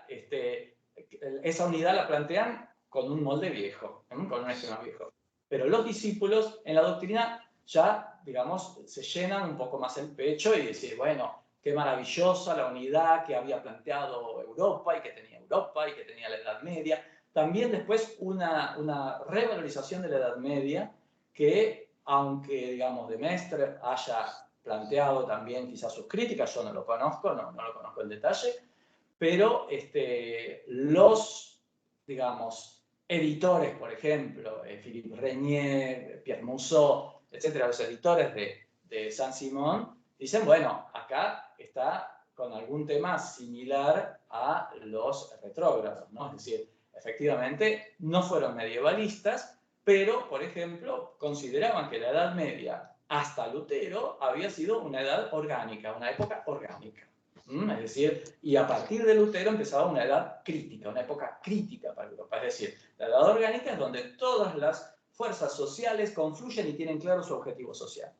esa unidad la plantean con un molde viejo, con un esquema viejo. Pero los discípulos en la doctrina ya, digamos, se llenan un poco más el pecho y decir, bueno, qué maravillosa la unidad que había planteado Europa y que tenía la Edad Media. También después una revalorización de la Edad Media que, aunque, digamos, de Mestre haya planteado también quizás sus críticas, yo no lo conozco, no lo conozco en detalle, pero los, digamos, editores, por ejemplo, Philippe Regnier, Pierre Mousseau, etcétera, los editores de Saint-Simon, dicen, bueno, acá está con algún tema similar a los retrógrados, ¿no? Es decir, efectivamente no fueron medievalistas, pero, por ejemplo, consideraban que la Edad Media hasta Lutero había sido una edad orgánica, una época orgánica. Es decir, y a partir de Lutero empezaba una edad crítica, una época crítica para Europa. Es decir, la edad orgánica es donde todas las fuerzas sociales confluyen y tienen claro su objetivo social.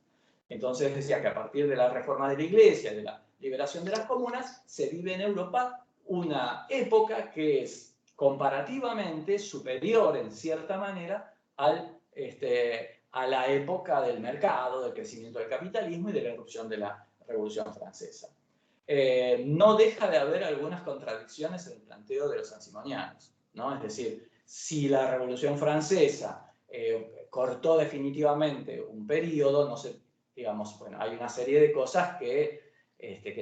Entonces decía que a partir de la reforma de la Iglesia, de la liberación de las comunas, se vive en Europa una época que es comparativamente superior, en cierta manera, a la época del mercado, del crecimiento del capitalismo y de la erupción de la Revolución Francesa. No deja de haber algunas contradicciones en el planteo de los sansimonianos, ¿no? Es decir, si la Revolución Francesa cortó definitivamente un periodo, no sé, digamos, bueno, hay una serie de cosas que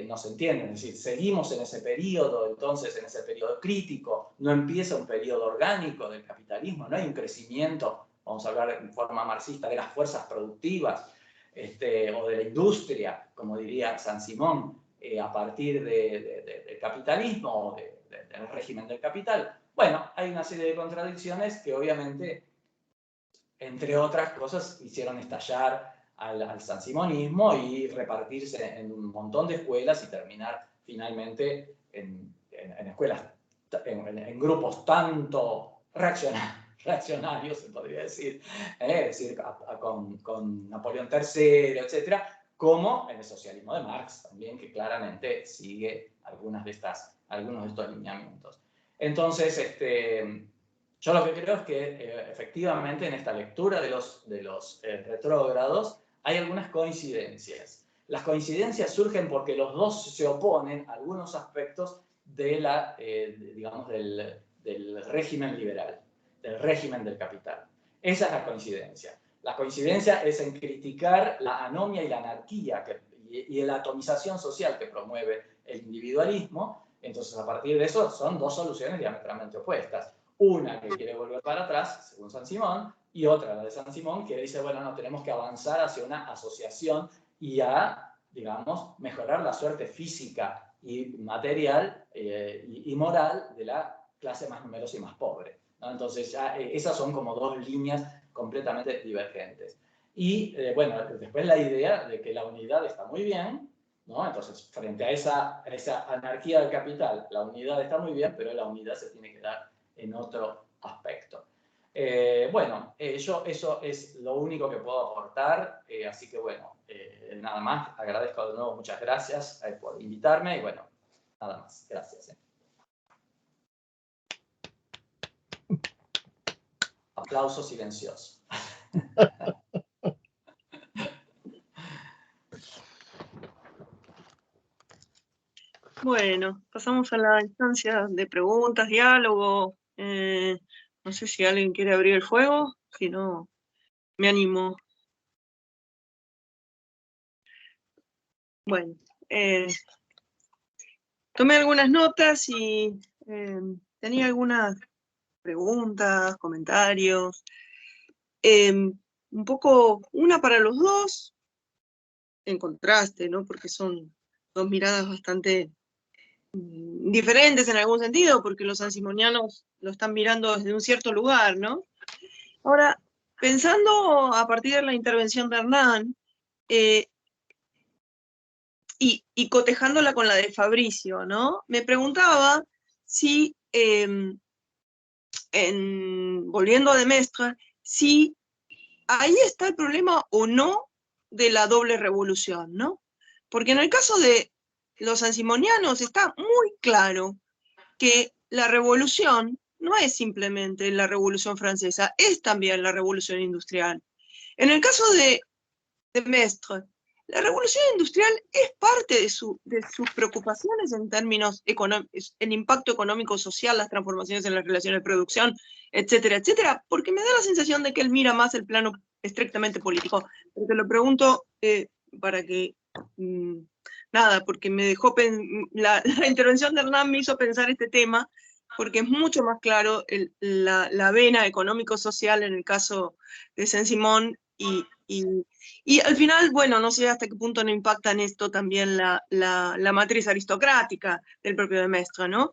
no se entienden, es decir, seguimos en ese periodo, entonces en ese periodo crítico, no empieza un periodo orgánico del capitalismo, no hay un crecimiento, vamos a hablar en forma marxista, de las fuerzas productivas o de la industria, como diría Saint-Simon, a partir del capitalismo o del régimen del capital. Bueno, hay una serie de contradicciones que obviamente, entre otras cosas, hicieron estallar al sansimonismo y repartirse en un montón de escuelas y terminar finalmente en escuelas, en grupos tanto reaccionarios, se podría decir, es decir, con Napoleón III, etcétera, como en el socialismo de Marx también, que claramente sigue algunos de estos lineamientos. Entonces, yo lo que creo es que efectivamente en esta lectura de los retrógrados hay algunas coincidencias. Las coincidencias surgen porque los dos se oponen a algunos aspectos de digamos, del régimen liberal, del régimen del capital. Esa es la coincidencia. La coincidencia es en criticar la anomia y la anarquía y la atomización social que promueve el individualismo. Entonces, a partir de eso, son dos soluciones diametralmente opuestas. Una que quiere volver para atrás, según Saint-Simon, y otra, la de Saint-Simon, que dice, bueno, no, tenemos que avanzar hacia una asociación y a, digamos, mejorar la suerte física y material y moral de la clase más numerosa y más pobre, ¿no? Entonces, ya, esas son como dos líneas completamente divergentes. Y, bueno, después la idea de que la unidad está muy bien, ¿no? Entonces, frente a esa anarquía del capital, la unidad está muy bien, pero la unidad se tiene que dar en otro aspecto. Bueno, yo eso es lo único que puedo aportar, así que bueno, nada más, agradezco de nuevo, muchas gracias por invitarme y bueno, nada más, gracias. Aplauso silencioso. Bueno, pasamos a la instancia de preguntas, diálogo. No sé si alguien quiere abrir el fuego, si no, me animo. Bueno, tomé algunas notas y tenía algunas preguntas, comentarios. Un poco, una para los dos, en contraste, ¿no? Porque son dos miradas bastante diferentes en algún sentido, porque los sansimonianos lo están mirando desde un cierto lugar, ¿no? Ahora, pensando a partir de la intervención de Hernán, y cotejándola con la de Fabricio, ¿no? Me preguntaba si, volviendo a Demestre, si ahí está el problema o no de la doble revolución, ¿no? Porque en el caso de los sansimonianos está muy claro que la revolución no es simplemente la Revolución Francesa, es también la Revolución Industrial. En el caso de Mestre, la revolución industrial es parte de sus preocupaciones en términos económicos, el impacto económico social, las transformaciones en las relaciones de producción, etcétera, etcétera, porque me da la sensación de que él mira más el plano estrictamente político. Pero te lo pregunto para que, nada, porque me dejó, la intervención de Hernán me hizo pensar este tema, porque es mucho más claro la vena económico-social en el caso de Saint-Simon, y al final, bueno, no sé hasta qué punto no impacta en esto también la matriz aristocrática del propio de Mestre, ¿no?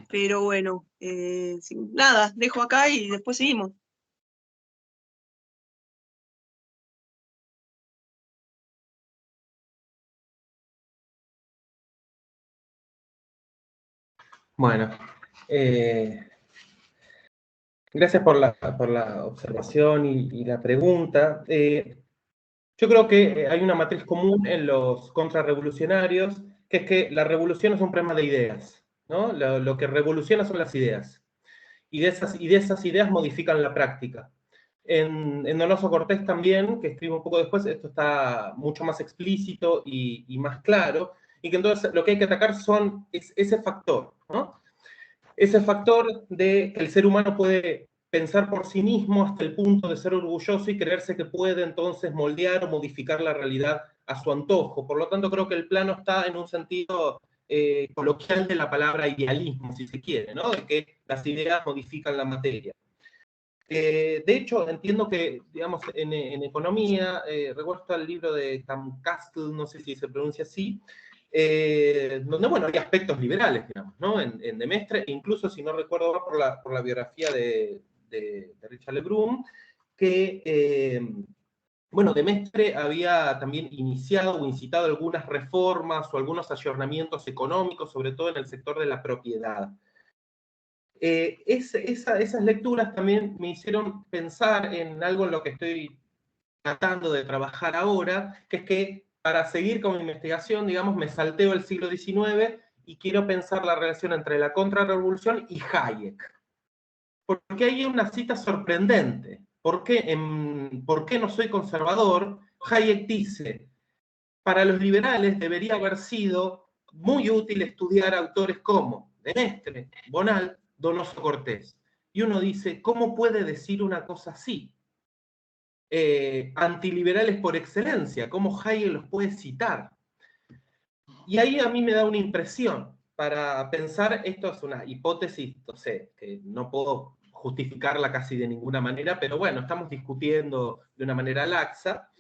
Pero bueno, nada, dejo acá y después seguimos. Bueno, gracias por la observación y la pregunta. Yo creo que hay una matriz común en los contrarrevolucionarios, que es que la revolución es un problema de ideas, ¿no? Lo que revoluciona son las ideas. Y de esas ideas modifican la práctica. En Donoso Cortés también, que escribo un poco después, esto está mucho más explícito y más claro, y que entonces lo que hay que atacar es ese factor, ¿no? Ese factor de que el ser humano puede pensar por sí mismo hasta el punto de ser orgulloso y creerse que puede entonces moldear o modificar la realidad a su antojo. Por lo tanto, creo que el plano está en un sentido coloquial de la palabra idealismo, si se quiere, ¿no? De que las ideas modifican la materia. De hecho, entiendo que, digamos, en economía, recuerdo el libro de Castle, no sé si se pronuncia así, donde, bueno, hay aspectos liberales, digamos, ¿no? En de Mestre, incluso si no recuerdo por la biografía de Richard Le Brun, que, bueno, de Mestre había también iniciado o incitado algunas reformas o algunos ayornamientos económicos, sobre todo en el sector de la propiedad. Esas lecturas también me hicieron pensar en algo en lo que estoy tratando de trabajar ahora, que es que para seguir con mi investigación, digamos, me salteo el siglo XIX y quiero pensar la relación entre la contrarrevolución y Hayek. Porque hay una cita sorprendente. ¿Por qué no soy conservador? Hayek dice, para los liberales debería haber sido muy útil estudiar autores como de Mestre, Bonal, Donoso Cortés. Y uno dice, ¿cómo puede decir una cosa así? Antiliberales por excelencia, ¿cómo Hayek los puede citar? Y ahí a mí me da una impresión para pensar, esto es una hipótesis, no sé, que no puedo justificarla casi de ninguna manera, pero bueno, estamos discutiendo de una manera laxa,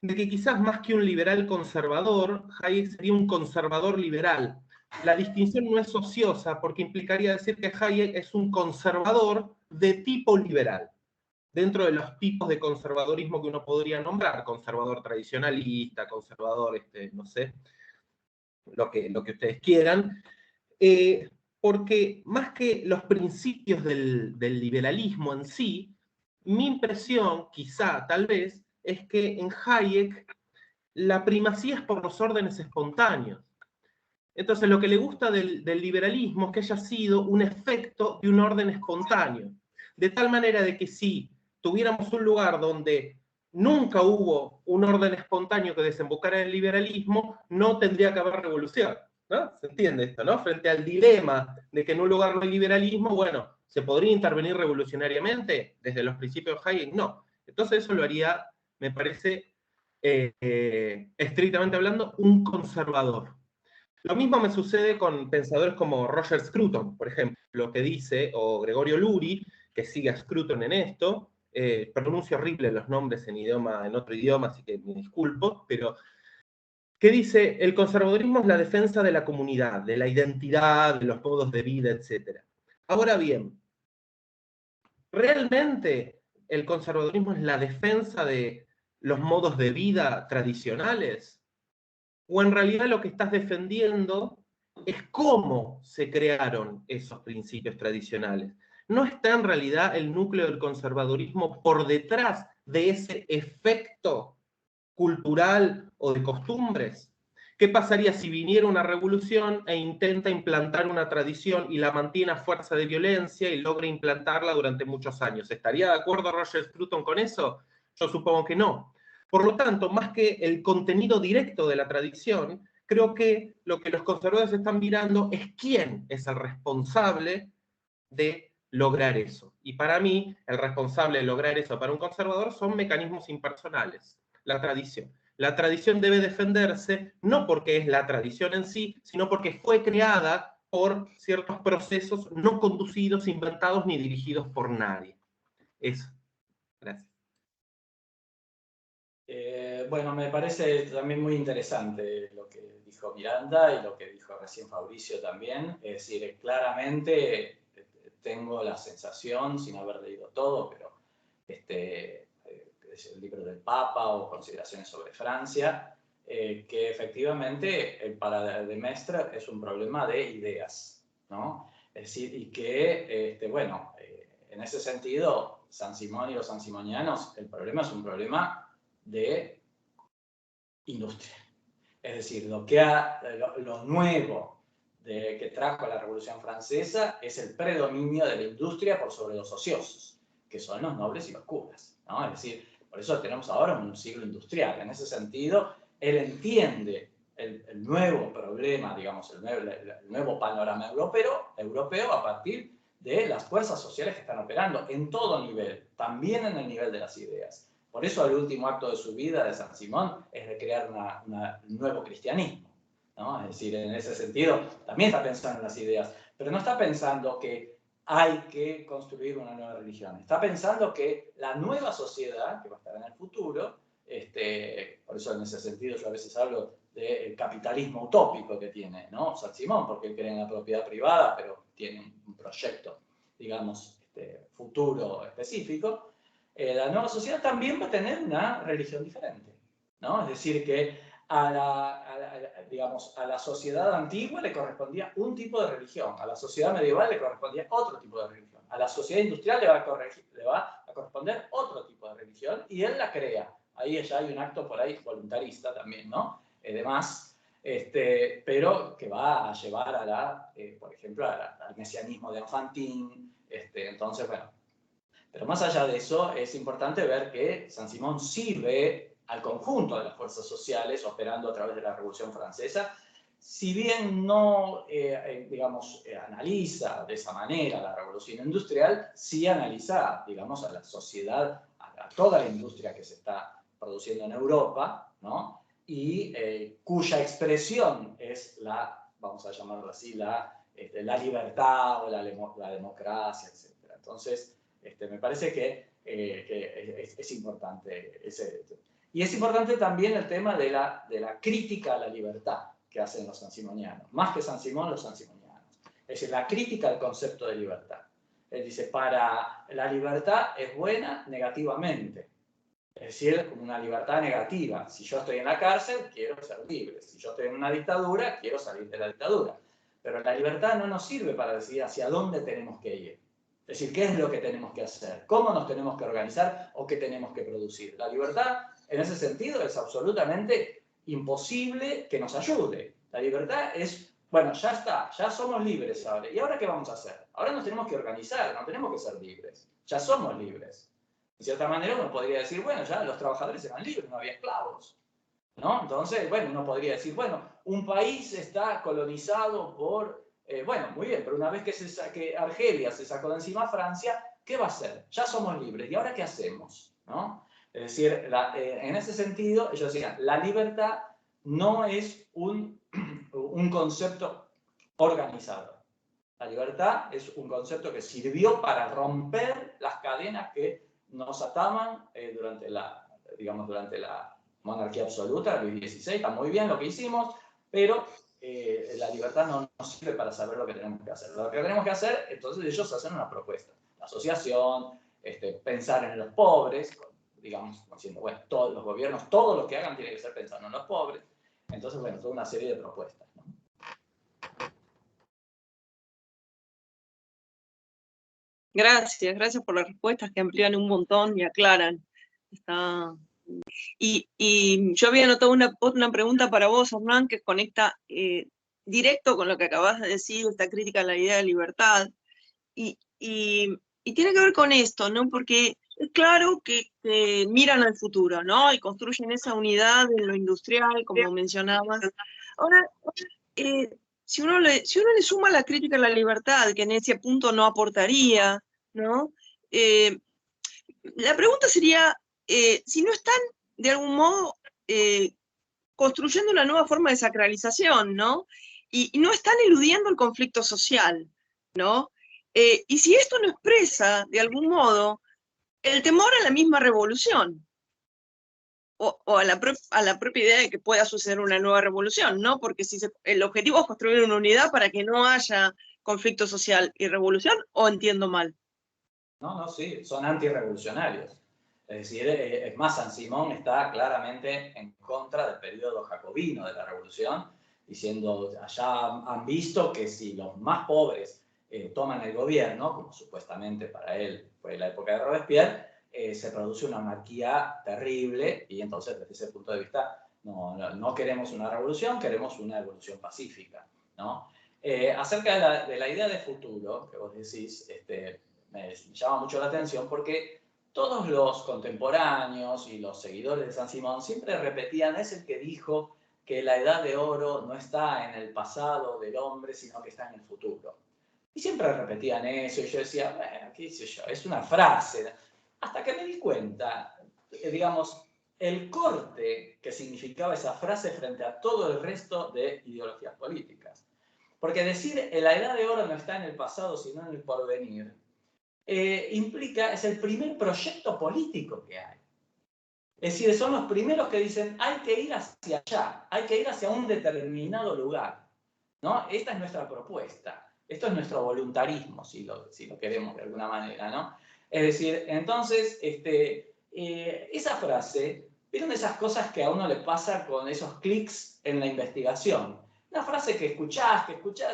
de que quizás más que un liberal conservador, Hayek sería un conservador liberal. La distinción no es ociosa porque implicaría decir que Hayek es un conservador de tipo liberal, dentro de los tipos de conservadorismo que uno podría nombrar, conservador tradicionalista, conservador, no sé, lo que ustedes quieran, porque más que los principios del liberalismo en sí, mi impresión, quizá, tal vez, es que en Hayek la primacía es por los órdenes espontáneos. Entonces, lo que le gusta del liberalismo es que haya sido un efecto de un orden espontáneo. De tal manera de que si tuviéramos un lugar donde nunca hubo un orden espontáneo que desembocara en el liberalismo, no tendría que haber revolución, ¿no? ¿Se entiende esto, no? Frente al dilema de que en un lugar no hay liberalismo, bueno, ¿se podría intervenir revolucionariamente? Desde los principios de Hayek, no. Entonces eso lo haría, me parece, estrictamente hablando, un conservador. Lo mismo me sucede con pensadores como Roger Scruton, por ejemplo, que dice, o Gregorio Luri, que sigue a Scruton en esto, pronuncio horrible los nombres en otro idioma, así que me disculpo, pero que dice, el conservadurismo es la defensa de la comunidad, de la identidad, de los modos de vida, etc. Ahora bien, ¿realmente el conservadurismo es la defensa de los modos de vida tradicionales? ¿O en realidad lo que estás defendiendo es cómo se crearon esos principios tradicionales? ¿No está en realidad el núcleo del conservadurismo por detrás de ese efecto cultural o de costumbres? ¿Qué pasaría si viniera una revolución e intenta implantar una tradición y la mantiene a fuerza de violencia y logra implantarla durante muchos años? ¿Estaría de acuerdo Roger Scruton con eso? Yo supongo que no. Por lo tanto, más que el contenido directo de la tradición, creo que lo que los conservadores están mirando es quién es el responsable de lograr eso. Y para mí, el responsable de lograr eso para un conservador son mecanismos impersonales, la tradición. La tradición debe defenderse no porque es la tradición en sí, sino porque fue creada por ciertos procesos no conducidos, inventados ni dirigidos por nadie. Eso. Gracias. Bueno, me parece también muy interesante lo que dijo Miranda y lo que dijo recién Fabricio también. Es decir, claramente tengo la sensación, sin haber leído todo, pero el libro del Papa o Consideraciones sobre Francia, que efectivamente para de Mestre es un problema de ideas, ¿no? Es decir, y que, bueno, en ese sentido, San Simón y los sansimonianos, el problema es un problema de industria. Es decir, lo nuevo que trajo la Revolución Francesa es el predominio de la industria por sobre los ociosos, que son los nobles y los curas, ¿no? Es decir, por eso tenemos ahora un siglo industrial. En ese sentido, él entiende el nuevo problema, digamos, el nuevo panorama europeo a partir de las fuerzas sociales que están operando en todo nivel, también en el nivel de las ideas. Por eso el último acto de su vida de San Simón es de crear un nuevo cristianismo, ¿no? Es decir, en ese sentido también está pensando en las ideas, pero no está pensando que hay que construir una nueva religión. Está pensando que la nueva sociedad, que va a estar en el futuro, por eso en ese sentido yo a veces hablo del capitalismo utópico que tiene, ¿no? San Simón, porque cree en la propiedad privada, pero tiene un proyecto, digamos, futuro específico. La nueva sociedad también va a tener una religión diferente, ¿no? Es decir, que a la sociedad antigua le correspondía un tipo de religión, a la sociedad medieval le correspondía otro tipo de religión, a la sociedad industrial le va a corresponder otro tipo de religión, y él la crea. Ahí ya hay un acto por ahí voluntarista también, ¿no? Además, pero que va a llevar por ejemplo, al mesianismo de Enfantin. Entonces, bueno. Pero más allá de eso, es importante ver que San Simón sirve al conjunto de las fuerzas sociales operando a través de la Revolución Francesa, si bien no, analiza de esa manera la Revolución Industrial, sí analiza, digamos, a la sociedad, a toda la industria que se está produciendo en Europa, ¿no? Y cuya expresión es vamos a llamarlo así, la libertad o la democracia, etc. Entonces, me parece que es importante y es importante también el tema de la crítica a la libertad que hacen los sansimonianos, más que San Simón, los sansimonianos. Es decir, la crítica al concepto de libertad. Él dice, para la libertad es buena negativamente. Es decir, como una libertad negativa. Si yo estoy en la cárcel, quiero ser libre. Si yo estoy en una dictadura, quiero salir de la dictadura. Pero la libertad no nos sirve para decidir hacia dónde tenemos que ir. Es decir, ¿qué es lo que tenemos que hacer? ¿Cómo nos tenemos que organizar o qué tenemos que producir? La libertad, en ese sentido, es absolutamente imposible que nos ayude. La libertad es, bueno, ya está, ya somos libres ahora. ¿Y ahora qué vamos a hacer? Ahora nos tenemos que organizar, no tenemos que ser libres. Ya somos libres. De cierta manera uno podría decir, bueno, ya los trabajadores eran libres, no había esclavos, ¿no? Entonces, bueno, uno podría decir, bueno, un país está colonizado por... bueno, muy bien, pero una vez que Argelia se sacó de encima a Francia, ¿qué va a hacer? Ya somos libres, ¿y ahora qué hacemos? ¿No? Es decir, en ese sentido, ellos decían, la libertad no es un concepto organizado. La libertad es un concepto que sirvió para romper las cadenas que nos ataban durante la monarquía absoluta, Luis XVI. Está muy bien lo que hicimos, pero la libertad no nos sirve para saber lo que tenemos que hacer. Lo que tenemos que hacer, entonces ellos hacen una propuesta. La asociación, pensar en los pobres, digamos, diciendo, bueno, todos los gobiernos, todo lo que hagan tiene que ser pensando en los pobres. Entonces, bueno, toda una serie de propuestas, ¿no? Gracias por las respuestas que amplían un montón y aclaran. Y yo había anotado una pregunta para vos, Hernán, que conecta directo con lo que acabas de decir, esta crítica a la idea de libertad. Y tiene que ver con esto, ¿no? Porque es claro que miran al futuro, ¿no? Y construyen esa unidad en lo industrial, como mencionabas. Ahora, si uno le suma la crítica a la libertad, que en ese punto no aportaría, ¿no? La pregunta sería, si no están, de algún modo, construyendo una nueva forma de sacralización, ¿no? Y no están eludiendo el conflicto social, ¿no? Y si esto no expresa, de algún modo, el temor a la misma revolución, o a la propia idea de que pueda suceder una nueva revolución, ¿no? Porque si el objetivo es construir una unidad para que no haya conflicto social y revolución, ¿o entiendo mal? No, sí, son antirrevolucionarios. Es decir, es más, San Simón está claramente en contra del periodo jacobino de la revolución, diciendo, allá han visto que si los más pobres toman el gobierno, como supuestamente para él fue la época de Robespierre, se produce una anarquía terrible, y entonces desde ese punto de vista no queremos una revolución, queremos una evolución pacífica, ¿no? Acerca de la idea de futuro que vos decís, me llama mucho la atención porque todos los contemporáneos y los seguidores de San Simón siempre repetían, es el que dijo que la edad de oro no está en el pasado del hombre, sino que está en el futuro. Y siempre repetían eso, y yo decía, bueno, qué sé yo, es una frase. Hasta que me di cuenta, digamos, el corte que significaba esa frase frente a todo el resto de ideologías políticas. Porque decir la edad de oro no está en el pasado, sino en el porvenir, implica, es el primer proyecto político que hay. Es decir, son los primeros que dicen, hay que ir hacia allá, hay que ir hacia un determinado lugar, ¿no? Esta es nuestra propuesta, esto es nuestro voluntarismo, si lo queremos de alguna manera, ¿no? Es decir, entonces, esa frase, ¿vieron esas cosas que a uno le pasa con esos clics en la investigación? Una frase que escuchás,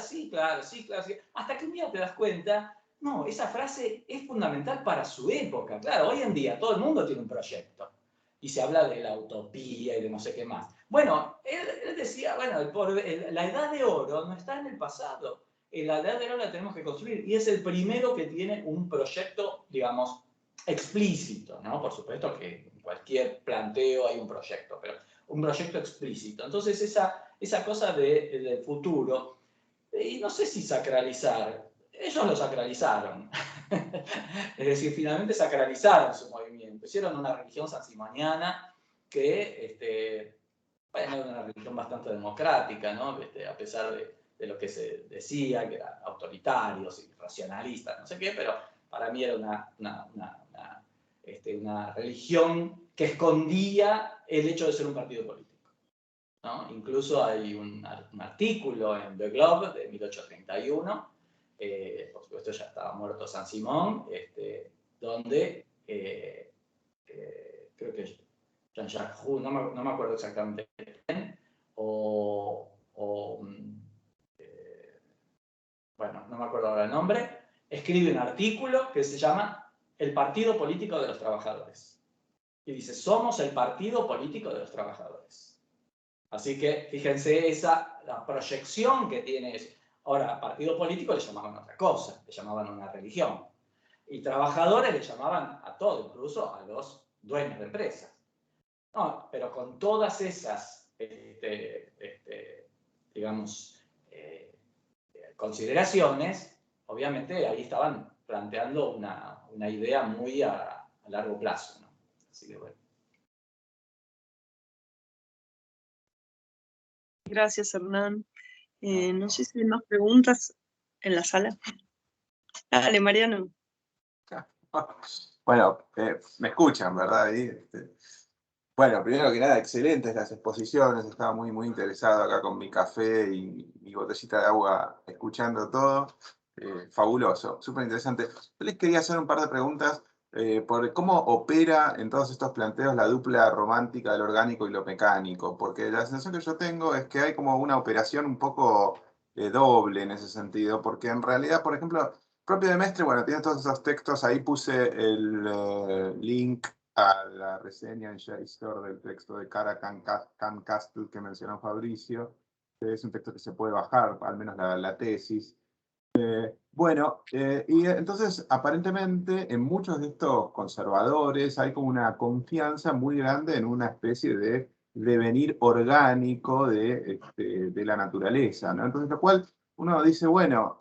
sí, claro, sí, hasta que un día te das cuenta, no, esa frase es fundamental para su época. Claro, hoy en día todo el mundo tiene un proyecto y se habla de la utopía y de no sé qué más. Bueno, él decía, bueno, la edad de oro no está en el pasado. La edad de oro la tenemos que construir y es el primero que tiene un proyecto, digamos, explícito, ¿no? Por supuesto que en cualquier planteo hay un proyecto, pero un proyecto explícito. Entonces esa cosa del futuro, y no sé si sacralizar, ellos lo sacralizaron. Es decir, finalmente sacralizaron su movimiento. Hicieron una religión sansimoniana que, bueno, era una religión bastante democrática, ¿no? A pesar de lo que se decía, que eran autoritarios y racionalistas, no sé qué, pero para mí era una religión que escondía el hecho de ser un partido político, ¿no? Incluso hay un artículo en The Globe de 1831, por supuesto ya estaba muerto San Simón, donde creo que Jean-Jacques Roux, no me acuerdo exactamente quién, bueno, no me acuerdo ahora el nombre, escribe un artículo que se llama El Partido Político de los Trabajadores. Y dice, somos el partido político de los trabajadores. Así que fíjense la proyección que tiene eso. Ahora, partido político le llamaban otra cosa, le llamaban una religión. Y trabajadores le llamaban a todo, incluso a los dueños de empresas. No, pero con todas esas, digamos, consideraciones, obviamente ahí estaban planteando una idea muy a largo plazo, ¿no? Así que bueno. Gracias, Hernán. No sé si hay más preguntas en la sala. Dale, Mariano. Bueno, me escuchan, ¿verdad? Bueno, primero que nada, excelentes las exposiciones. Estaba muy, muy interesado acá con mi café y mi botellita de agua, escuchando todo. Fabuloso, súper interesante. Yo les quería hacer un par de preguntas por cómo opera en todos estos planteos la dupla romántica del orgánico y lo mecánico, porque la sensación que yo tengo es que hay como una operación un poco doble en ese sentido, porque en realidad, por ejemplo, propio de Mestre, bueno, tiene todos esos textos, ahí puse el link a la reseña en JSTOR del texto de Cara Castle que mencionó Fabricio. Es un texto que se puede bajar, al menos la tesis. Y entonces aparentemente en muchos de estos conservadores hay como una confianza muy grande en una especie de devenir orgánico de la naturaleza, ¿no? Entonces, lo cual uno dice, bueno,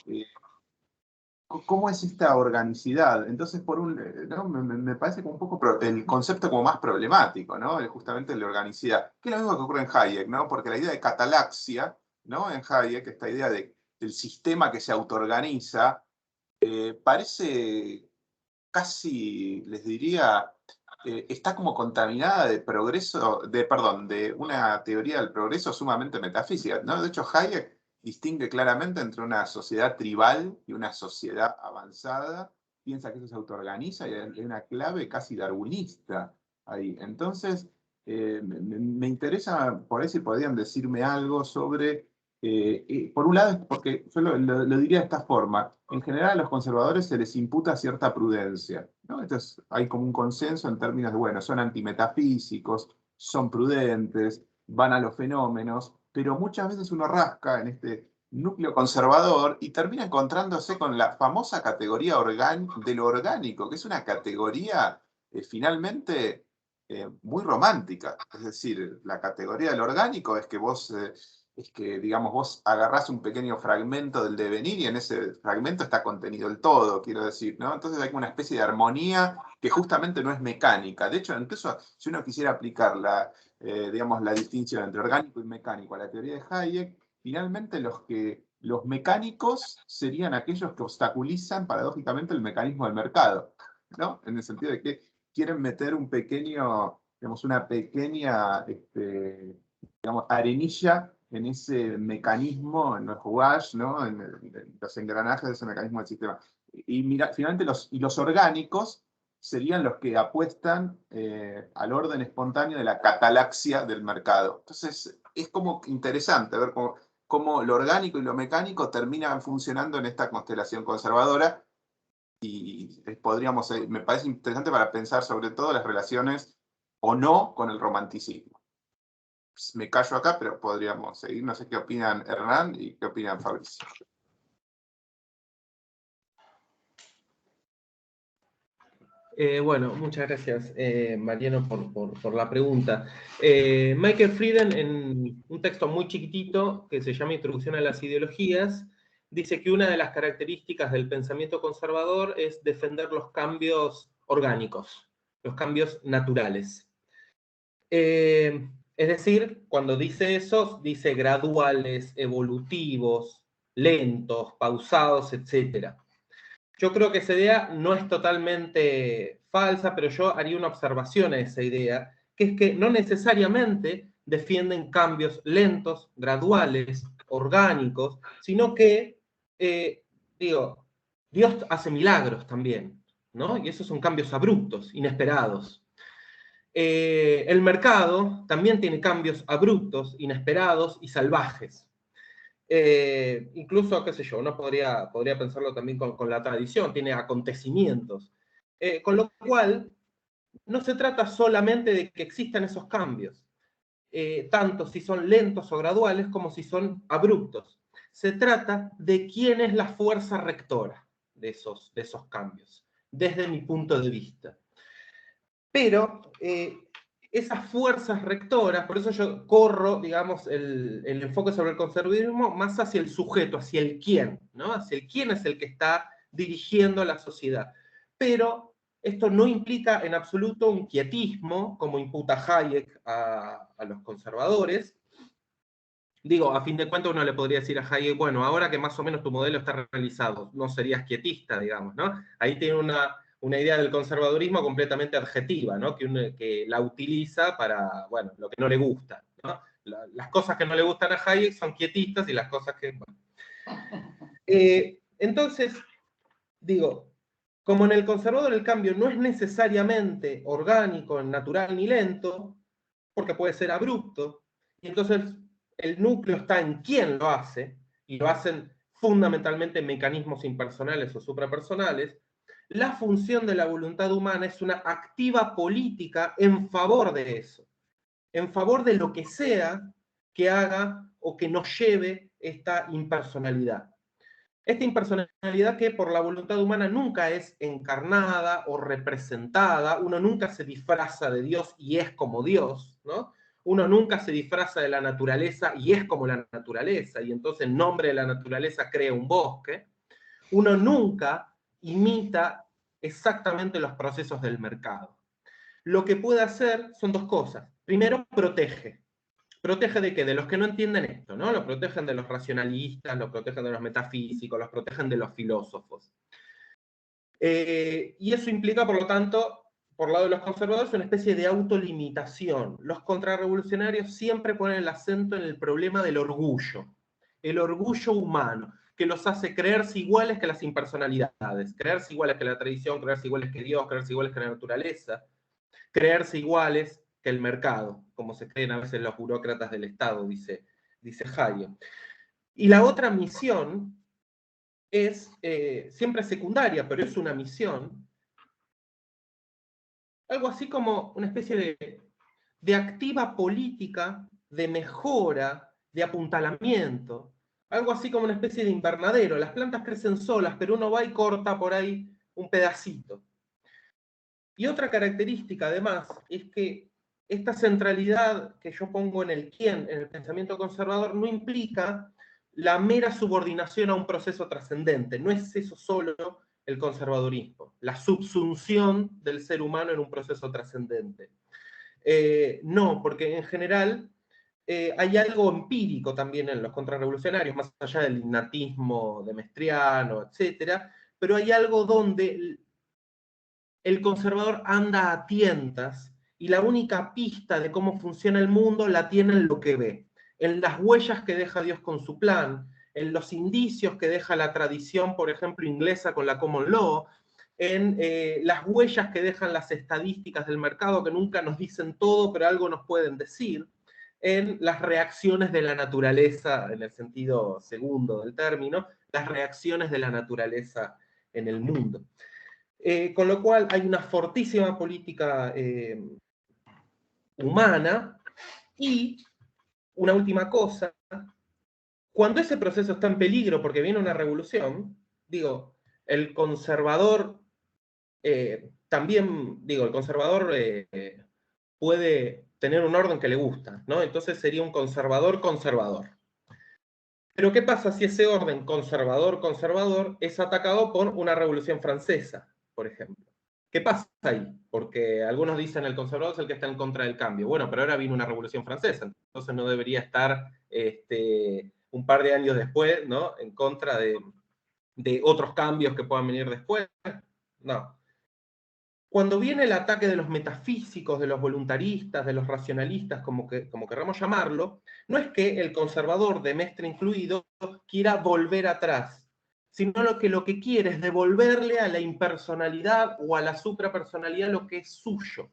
¿cómo es esta organicidad? Entonces, ¿no? Me parece como un poco el concepto como más problemático, ¿no? Justamente la organicidad. Que es lo mismo que ocurre en Hayek, ¿no? Porque la idea de catalaxia, ¿no? En Hayek, esta idea del sistema que se autoorganiza, parece casi, les diría, está como contaminada de de una teoría del progreso sumamente metafísica, ¿no? De hecho, Hayek distingue claramente entre una sociedad tribal y una sociedad avanzada, piensa que eso se autoorganiza y hay una clave casi darwinista ahí. Entonces, me interesa por ahí si podrían decirme algo sobre, por un lado, porque yo lo diría de esta forma, en general a los conservadores se les imputa cierta prudencia, ¿no? Entonces hay como un consenso en términos de, bueno, son antimetafísicos, son prudentes, van a los fenómenos, pero muchas veces uno rasca en este núcleo conservador y termina encontrándose con la famosa categoría de lo orgánico, que es una categoría finalmente muy romántica. Es decir, la categoría del orgánico es que digamos, vos agarrás un pequeño fragmento del devenir y en ese fragmento está contenido el todo, quiero decir, ¿no? Entonces hay una especie de armonía que justamente no es mecánica. De hecho, incluso si uno quisiera aplicar digamos, la distinción entre orgánico y mecánico a la teoría de Hayek, finalmente los mecánicos serían aquellos que obstaculizan paradójicamente el mecanismo del mercado, ¿no? En el sentido de que quieren meter digamos, una pequeña, digamos, arenilla en ese mecanismo, en los rouages, ¿no? En los engranajes de ese mecanismo del sistema. Y mira, finalmente los orgánicos serían los que apuestan al orden espontáneo de la catalaxia del mercado. Entonces, es como interesante ver cómo lo orgánico y lo mecánico terminan funcionando en esta constelación conservadora y me parece interesante para pensar sobre todo las relaciones o no con el romanticismo. Me callo acá, pero podríamos seguir. No sé qué opinan Hernán y qué opinan Fabricio. Bueno, muchas gracias, Mariano, por la pregunta. Michael Frieden, en un texto muy chiquitito que se llama Introducción a las Ideologías, dice que una de las características del pensamiento conservador es defender los cambios orgánicos, los cambios naturales. Es decir, cuando dice eso, dice graduales, evolutivos, lentos, pausados, etc. Yo creo que esa idea no es totalmente falsa, pero yo haría una observación a esa idea, que es que no necesariamente defienden cambios lentos, graduales, orgánicos, sino que, digo, Dios hace milagros también, ¿no? Y esos son cambios abruptos, inesperados. El mercado también tiene cambios abruptos, inesperados y salvajes. Incluso, qué sé yo, uno podría pensarlo también con la tradición, tiene acontecimientos. Con lo cual, no se trata solamente de que existan esos cambios, tanto si son lentos o graduales como si son abruptos. Se trata de quién es la fuerza rectora de esos cambios, desde mi punto de vista. Pero esas fuerzas rectoras, por eso yo corro, digamos, el enfoque sobre el conservadurismo más hacia el sujeto, hacia el quién, ¿no? Hacia el quién es el que está dirigiendo la sociedad. Pero esto no implica en absoluto un quietismo, como imputa Hayek a los conservadores. Digo, a fin de cuentas uno le podría decir a Hayek, bueno, ahora que más o menos tu modelo está realizado, no serías quietista, digamos, ¿no? Ahí tiene una idea del conservadurismo completamente adjetiva, ¿no? Que la utiliza para, bueno, lo que no le gusta, ¿no? Las cosas que no le gustan a Hayek son quietistas y las cosas que... Bueno. Entonces, digo, como en el conservador el cambio no es necesariamente orgánico, natural ni lento, porque puede ser abrupto, y entonces el núcleo está en quién lo hace, y lo hacen fundamentalmente mecanismos impersonales o suprapersonales, la función de la voluntad humana es una activa política en favor de eso, en favor de lo que sea que haga o que nos lleve esta impersonalidad. Esta impersonalidad que por la voluntad humana nunca es encarnada o representada, uno nunca se disfraza de Dios y es como Dios, ¿no? Uno nunca se disfraza de la naturaleza y es como la naturaleza, y entonces en nombre de la naturaleza crea un bosque. Uno nunca imita exactamente los procesos del mercado. Lo que puede hacer son dos cosas. Primero, protege. ¿Protege de qué? De los que no entienden esto, ¿no? Lo protegen de los racionalistas, lo protegen de los metafísicos, los protegen de los filósofos. Y eso implica, por lo tanto, por lado de los conservadores, una especie de autolimitación. Los contrarrevolucionarios siempre ponen el acento en el problema del orgullo, el orgullo humano, que los hace creerse iguales que las impersonalidades, creerse iguales que la tradición, creerse iguales que Dios, creerse iguales que la naturaleza, creerse iguales que el mercado, como se creen a veces los burócratas del Estado, dice Hayek. Y la otra misión es siempre secundaria, pero es una misión, algo así como una especie de activa política de mejora, de apuntalamiento, algo así como una especie de invernadero. Las plantas crecen solas, pero uno va y corta por ahí un pedacito. Y otra característica, además, es que esta centralidad que yo pongo en el quién, en el pensamiento conservador, no implica la mera subordinación a un proceso trascendente. No es eso solo el conservadurismo, la subsunción del ser humano en un proceso trascendente. No, porque en general hay algo empírico también en los contrarrevolucionarios, más allá del innatismo de Mestriano, etcétera, pero hay algo donde el conservador anda a tientas y la única pista de cómo funciona el mundo la tiene en lo que ve, en las huellas que deja Dios con su plan, en los indicios que deja la tradición, por ejemplo, inglesa con la common law, en las huellas que dejan las estadísticas del mercado, que nunca nos dicen todo, pero algo nos pueden decir, en las reacciones de la naturaleza, en el sentido segundo del término, las reacciones de la naturaleza en el mundo. Con lo cual hay una fortísima política humana. Y una última cosa, cuando ese proceso está en peligro porque viene una revolución, digo, el conservador también, digo, el conservador puede tener un orden que le gusta, ¿no? Entonces sería un conservador conservador. Pero ¿qué pasa si ese orden conservador conservador es atacado por una revolución francesa, por ejemplo? ¿Qué pasa ahí? Porque algunos dicen el conservador es el que está en contra del cambio. Bueno, pero ahora vino una revolución francesa, entonces no debería estar un par de años después, ¿no?, en contra de otros cambios que puedan venir después. No. Cuando viene el ataque de los metafísicos, de los voluntaristas, de los racionalistas, como queramos llamarlo, no es que el conservador, de Mestre incluido, quiera volver atrás, sino lo que quiere es devolverle a la impersonalidad o a la suprapersonalidad lo que es suyo.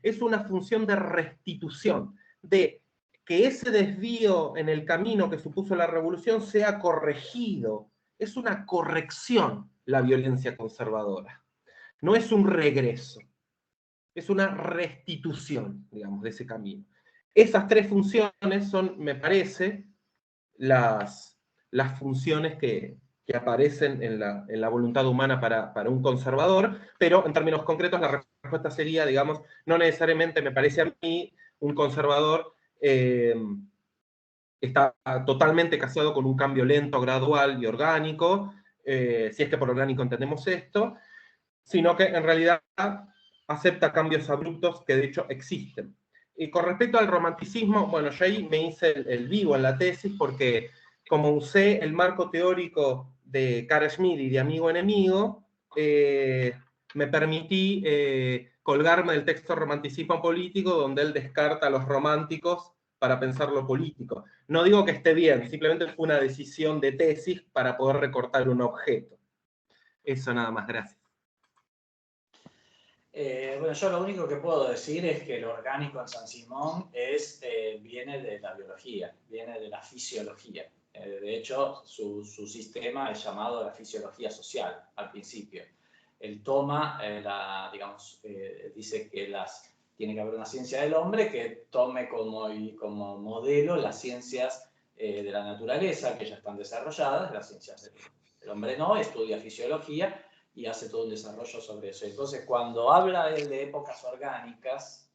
Es una función de restitución, de que ese desvío en el camino que supuso la revolución sea corregido. Es una corrección la violencia conservadora. No es un regreso, es una restitución, digamos, de ese camino. Esas tres funciones son, me parece, las funciones que aparecen en la voluntad humana para un conservador, pero en términos concretos la respuesta sería, digamos, no necesariamente me parece a mí un conservador está totalmente casado con un cambio lento, gradual y orgánico, si es que por orgánico entendemos esto, sino que en realidad acepta cambios abruptos que de hecho existen. Y con respecto al romanticismo, bueno, yo ahí me hice el vivo en la tesis porque como usé el marco teórico de Carl Schmitt y de Amigo Enemigo, me permití colgarme del texto Romanticismo Político, donde él descarta a los románticos para pensar lo político. No digo que esté bien, simplemente fue una decisión de tesis para poder recortar un objeto. Eso nada más, gracias. Bueno, yo lo único que puedo decir es que lo orgánico en Saint-Simon viene de la biología, viene de la fisiología. De hecho, su sistema es llamado la fisiología social al principio. Él toma, dice que tiene que haber una ciencia del hombre que tome como modelo las ciencias de la naturaleza que ya están desarrolladas, las ciencias del hombre no, estudia fisiología y hace todo un desarrollo sobre eso. Entonces, cuando habla él de épocas orgánicas,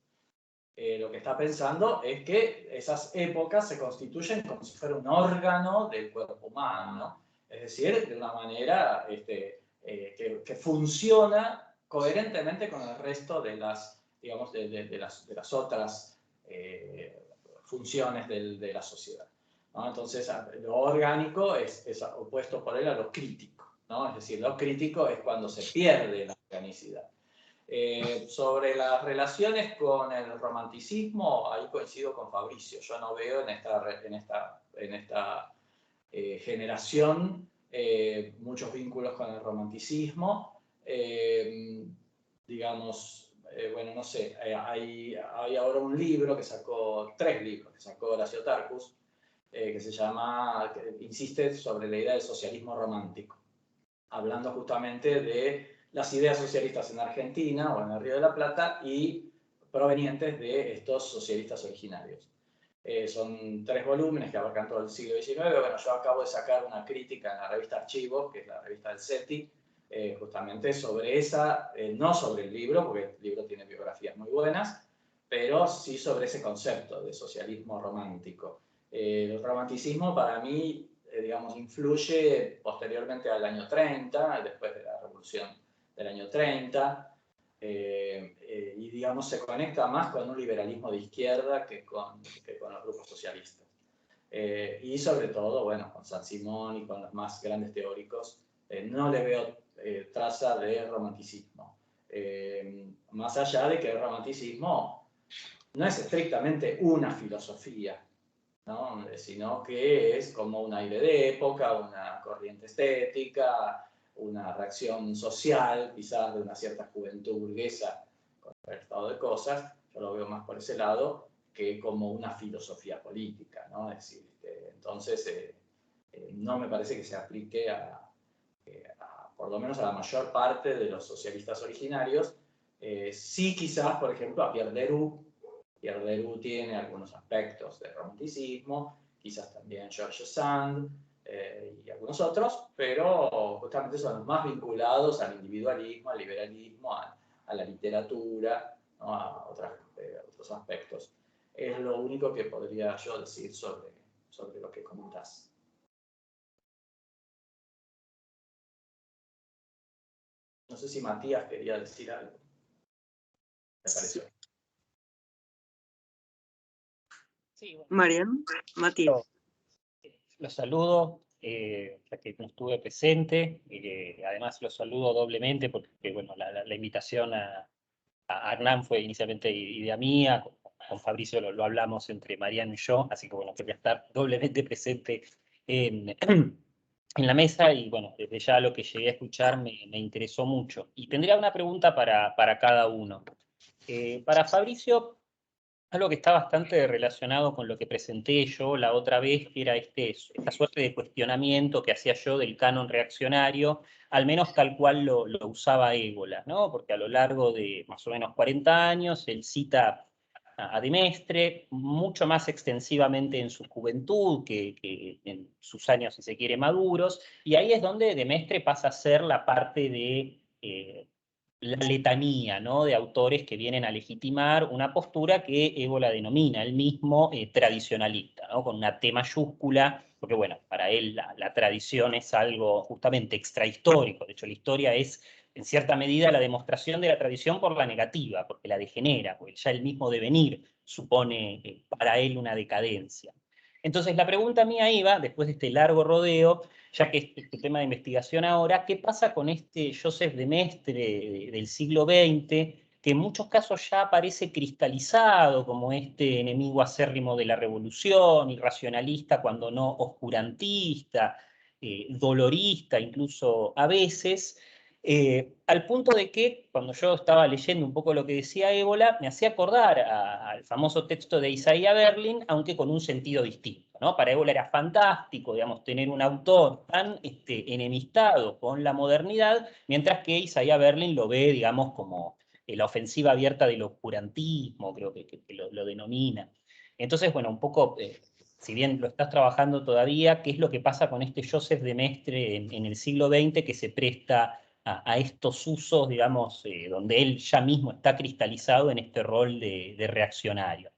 lo que está pensando es que esas épocas se constituyen como si fuera un órgano del cuerpo humano, ¿no? Es decir, de una manera que funciona coherentemente con el resto de las, digamos, de las otras funciones de la sociedad, ¿no? Entonces, lo orgánico es opuesto por él a lo crítico, ¿no? Es decir, lo crítico es cuando se pierde la organicidad. Sobre las relaciones con el romanticismo, ahí coincido con Fabricio. Yo no veo en esta generación muchos vínculos con el romanticismo. Digamos, bueno, no sé, hay ahora un libro que sacó, 3 libros que sacó Horacio Tarcus, que se llama, que insiste sobre la idea del socialismo romántico, hablando justamente de las ideas socialistas en Argentina o en el Río de la Plata y provenientes de estos socialistas originarios. Son 3 volúmenes que abarcan todo el siglo XIX. Bueno, yo acabo de sacar una crítica en la revista Archivos, que es la revista del CETI, justamente sobre esa, no sobre el libro, porque el libro tiene biografías muy buenas, pero sí sobre ese concepto de socialismo romántico. El romanticismo para mí, digamos, influye posteriormente al año 30, después de la Revolución del año 30, y digamos se conecta más con un liberalismo de izquierda que con los grupos socialistas. Y sobre todo, bueno, con Saint-Simon y con los más grandes teóricos, no le veo traza de romanticismo. Más allá de que el romanticismo no es estrictamente una filosofía, ¿no? Sino que es como un aire de época, una corriente estética, una reacción social, quizás de una cierta juventud burguesa contra el estado de cosas. Yo lo veo más por ese lado que como una filosofía política, ¿no? Es decir, entonces no me parece que se aplique por lo menos a la mayor parte de los socialistas originarios. Sí, quizás, por ejemplo, a Pierre Leroux. Pierre Leroux tiene algunos aspectos de romanticismo, quizás también Georges Sand y algunos otros, pero justamente son los más vinculados al individualismo, al liberalismo, a la literatura, ¿no? A otros aspectos. Es lo único que podría yo decir sobre lo que comentás. No sé si Matías quería decir algo. Me pareció. Sí, bueno, Mariano, Matías. los saludo, ya que no estuve presente. Además, los saludo doblemente porque bueno, la invitación a Hernán fue inicialmente idea mía. Con Fabricio lo hablamos entre Mariano y yo, así que bueno, quería estar doblemente presente en la mesa y bueno, desde ya lo que llegué a escuchar me interesó mucho. Y tendría una pregunta para cada uno. Para Fabricio, algo que está bastante relacionado con lo que presenté yo la otra vez, que era esta suerte de cuestionamiento que hacía yo del canon reaccionario, al menos tal cual lo usaba Ébola, ¿no? Porque a lo largo de más o menos 40 años, él cita a De Maistre mucho más extensivamente en su juventud que en sus años, si se quiere, maduros, y ahí es donde De Maistre pasa a ser la parte de la letanía, ¿no? De autores que vienen a legitimar una postura que Ébola denomina él mismo tradicionalista, ¿no? Con una T mayúscula, porque bueno, para él la tradición es algo justamente extrahistórico. De hecho, la historia es en cierta medida la demostración de la tradición por la negativa, porque la degenera, porque ya el mismo devenir supone para él una decadencia. Entonces la pregunta mía iba, después de este largo rodeo, ya que es tu tema de investigación ahora, ¿qué pasa con este Joseph de Maistre del siglo XX, que en muchos casos ya aparece cristalizado como este enemigo acérrimo de la revolución, irracionalista cuando no oscurantista, dolorista incluso a veces, al punto de que cuando yo estaba leyendo un poco lo que decía Ébola, me hacía acordar al famoso texto de Isaiah Berlin, aunque con un sentido distinto, ¿no? Para Ébola era fantástico, digamos, tener un autor tan enemistado con la modernidad, mientras que Isaiah Berlin lo ve, digamos, como la ofensiva abierta del oscurantismo, creo que lo denomina. Entonces, bueno, un poco, si bien lo estás trabajando todavía, ¿qué es lo que pasa con este Joseph de Maistre en el siglo XX que se presta a estos usos, digamos, donde él ya mismo está cristalizado en este rol de reaccionario?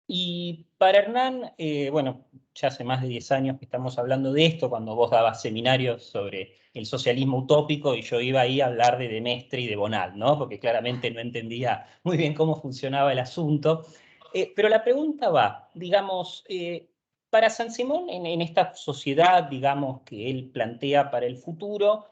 Y para Hernán, bueno, ya hace más de 10 años que estamos hablando de esto, cuando vos dabas seminarios sobre el socialismo utópico y yo iba ahí a hablar de Maistre y de Bonald, ¿no? Porque claramente no entendía muy bien cómo funcionaba el asunto. Pero la pregunta va, digamos, para Saint-Simon, en esta sociedad, digamos, que él plantea para el futuro,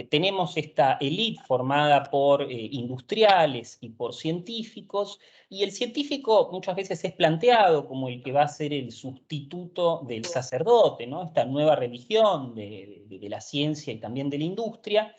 tenemos esta élite formada por industriales y por científicos, y el científico muchas veces es planteado como el que va a ser el sustituto del sacerdote, ¿no? Esta nueva religión de la ciencia y también de la industria,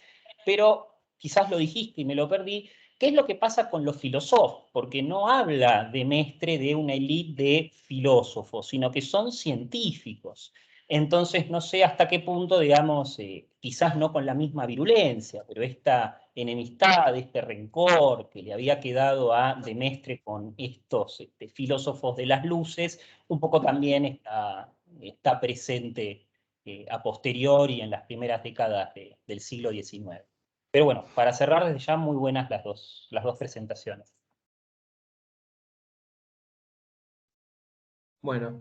pero quizás lo dijiste y me lo perdí. ¿Qué es lo que pasa con los filósofos? Porque no habla de Mestre de una élite de filósofos, sino que son científicos. Entonces, no sé hasta qué punto, digamos, quizás no con la misma virulencia, pero esta enemistad, este rencor que le había quedado a de Mestre con estos filósofos de las luces, un poco también está presente a posteriori en las primeras décadas del siglo XIX. Pero bueno, para cerrar desde ya, muy buenas las dos presentaciones. Bueno,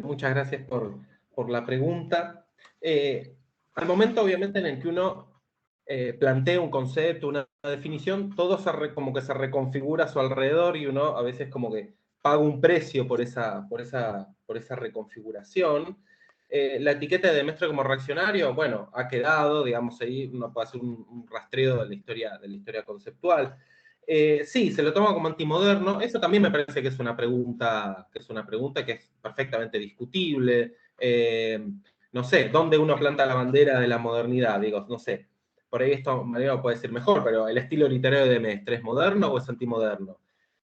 muchas gracias por la pregunta. Al momento, obviamente, en el que uno plantea un concepto, una definición, todo como que se reconfigura a su alrededor y uno a veces como que paga un precio por esa reconfiguración. La etiqueta de Mestre como reaccionario, bueno, ha quedado, digamos, ahí uno puede hacer un rastreo de la historia conceptual. Sí, se lo toma como antimoderno. Eso también me parece que es una pregunta que es perfectamente discutible. No sé, ¿dónde uno planta la bandera de la modernidad? Digo, no sé, por ahí esto Mariano puede decir mejor, pero ¿el estilo literario de Mestre es moderno o es antimoderno?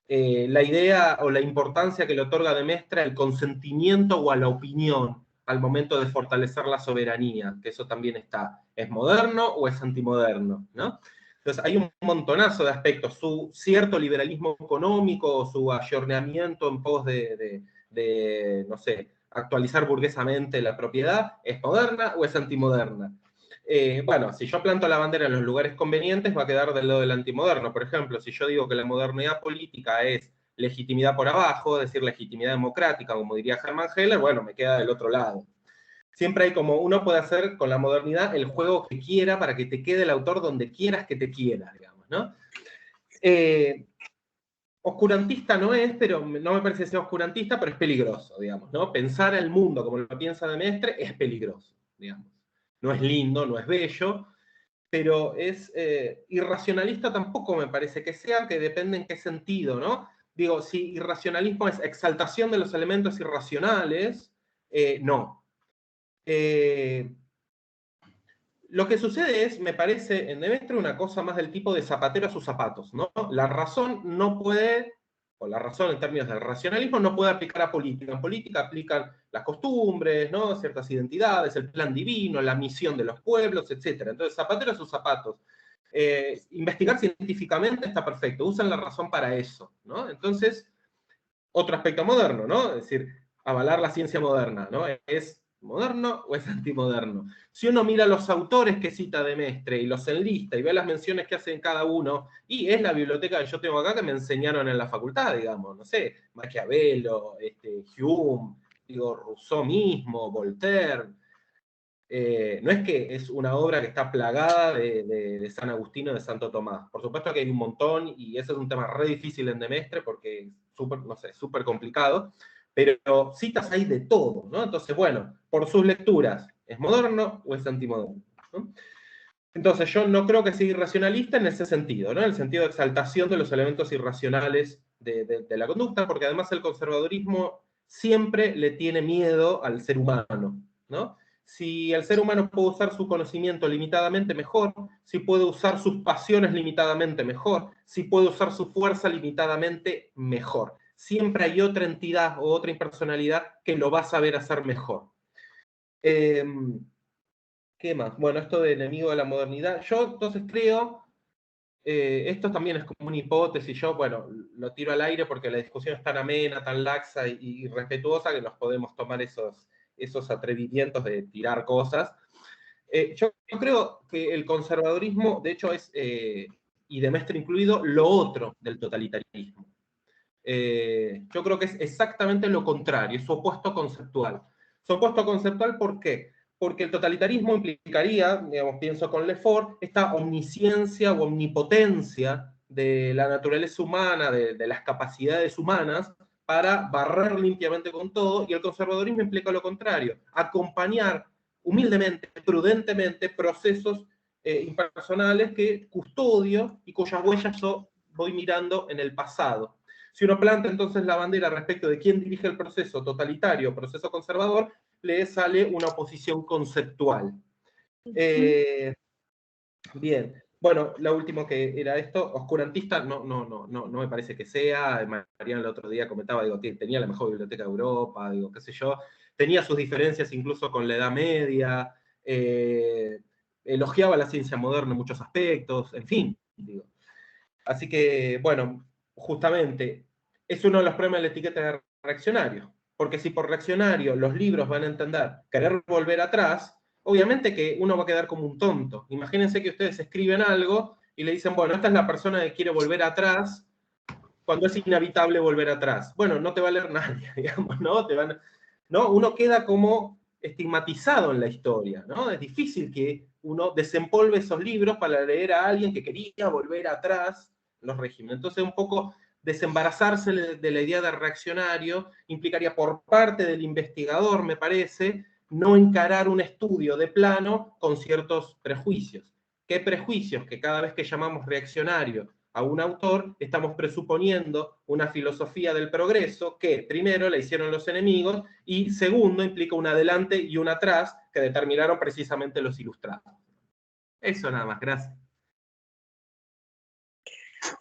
La idea o la importancia que le otorga de Mestre al consentimiento o a la opinión al momento de fortalecer la soberanía, que eso también está, ¿es moderno o es antimoderno? ¿No? Entonces hay un montonazo de aspectos, su cierto liberalismo económico, su ayornamiento en pos de no sé, actualizar burguesamente la propiedad, ¿es moderna o es antimoderna? Bueno, si yo planto la bandera en los lugares convenientes, va a quedar del lado del antimoderno. Por ejemplo, si yo digo que la modernidad política es legitimidad por abajo, es decir, legitimidad democrática, como diría Hermann Heller, bueno, me queda del otro lado. Siempre hay como, uno puede hacer con la modernidad el juego que quiera para que te quede el autor donde quieras que te quiera, digamos, ¿no? Oscurantista no es, pero no me parece ser oscurantista, pero es peligroso, digamos, ¿no? Pensar el mundo como lo piensa de Mestre es peligroso, digamos. No es lindo, no es bello, pero es irracionalista tampoco me parece que sea, que depende en qué sentido, ¿no? Digo, si irracionalismo es exaltación de los elementos irracionales, no. Lo que sucede es, me parece, en Demestre una cosa más del tipo de zapatero a sus zapatos, ¿no? La razón no puede, o la razón en términos del racionalismo, no puede aplicar a política. En política aplican las costumbres, ¿no? Ciertas identidades, el plan divino, la misión de los pueblos, etc. Entonces, zapatero a sus zapatos. Investigar científicamente está perfecto, usan la razón para eso, ¿no? Entonces, otro aspecto moderno, ¿no? Es decir, avalar la ciencia moderna, ¿no? ¿Es moderno o es antimoderno? Si uno mira los autores que cita de Mestre y los enlista y ve las menciones que hacen cada uno, y es la biblioteca que yo tengo acá que me enseñaron en la facultad, digamos, no sé, Maquiavelo, Hume, digo, Rousseau mismo, Voltaire. No es que es una obra que está plagada de San Agustino, de Santo Tomás. Por supuesto que hay un montón, y ese es un tema re difícil en Demestre, porque es súper, no sé, súper complicado, pero citas hay de todo, ¿no? Entonces, bueno, por sus lecturas, ¿es moderno o es antimoderno? ¿No? Entonces, yo no creo que sea irracionalista en ese sentido, ¿no? En el sentido de exaltación de los elementos irracionales de la conducta, porque además el conservadurismo siempre le tiene miedo al ser humano, ¿no? Si el ser humano puede usar su conocimiento limitadamente, mejor. Si puede usar sus pasiones limitadamente, mejor. Si puede usar su fuerza limitadamente, mejor. Siempre hay otra entidad o otra impersonalidad que lo va a saber hacer mejor. ¿Qué más? Bueno, esto de enemigo de la modernidad. Yo entonces creo, esto también es como una hipótesis, yo, bueno, lo tiro al aire porque la discusión es tan amena, tan laxa y respetuosa que nos podemos tomar esos atrevimientos de tirar cosas. Yo creo que el conservadurismo, de hecho, es, y de Mestre incluido, lo otro del totalitarismo. Yo creo que es exactamente lo contrario, es su opuesto conceptual. Su opuesto conceptual, ¿por qué? Porque el totalitarismo implicaría, digamos, pienso con Lefort, esta omnisciencia o omnipotencia de la naturaleza humana, de las capacidades humanas, para barrer limpiamente con todo, y el conservadurismo implica lo contrario, acompañar humildemente, prudentemente, procesos impersonales que custodio y cuyas huellas yo voy mirando en el pasado. Si uno planta entonces la bandera respecto de quién dirige el proceso totalitario o proceso conservador, le sale una oposición conceptual. Bien, bueno, lo último que era esto, oscurantista no me parece que sea. Mariana el otro día comentaba, digo, tenía la mejor biblioteca de Europa, digo, qué sé yo, tenía sus diferencias incluso con la Edad Media, elogiaba la ciencia moderna en muchos aspectos, en fin, digo. Así que, bueno, justamente, es uno de los problemas de la etiqueta de reaccionario, porque si por reaccionario los libros van a entender querer volver atrás, obviamente que uno va a quedar como un tonto. Imagínense que ustedes escriben algo y le dicen, bueno, esta es la persona que quiere volver atrás cuando es inevitable volver atrás. Bueno, no te va a leer nadie, digamos, ¿no? ¿no? Uno queda como estigmatizado en la historia, ¿no? Es difícil que uno desempolve esos libros para leer a alguien que quería volver atrás en los regímenes. Entonces, un poco desembarazarse de la idea de reaccionario implicaría por parte del investigador, me parece, no encarar un estudio de plano con ciertos prejuicios. ¿Qué prejuicios? Que cada vez que llamamos reaccionario a un autor, estamos presuponiendo una filosofía del progreso que, primero, la hicieron los enemigos, y segundo, implica un adelante y un atrás que determinaron precisamente los ilustrados. Eso nada más, gracias.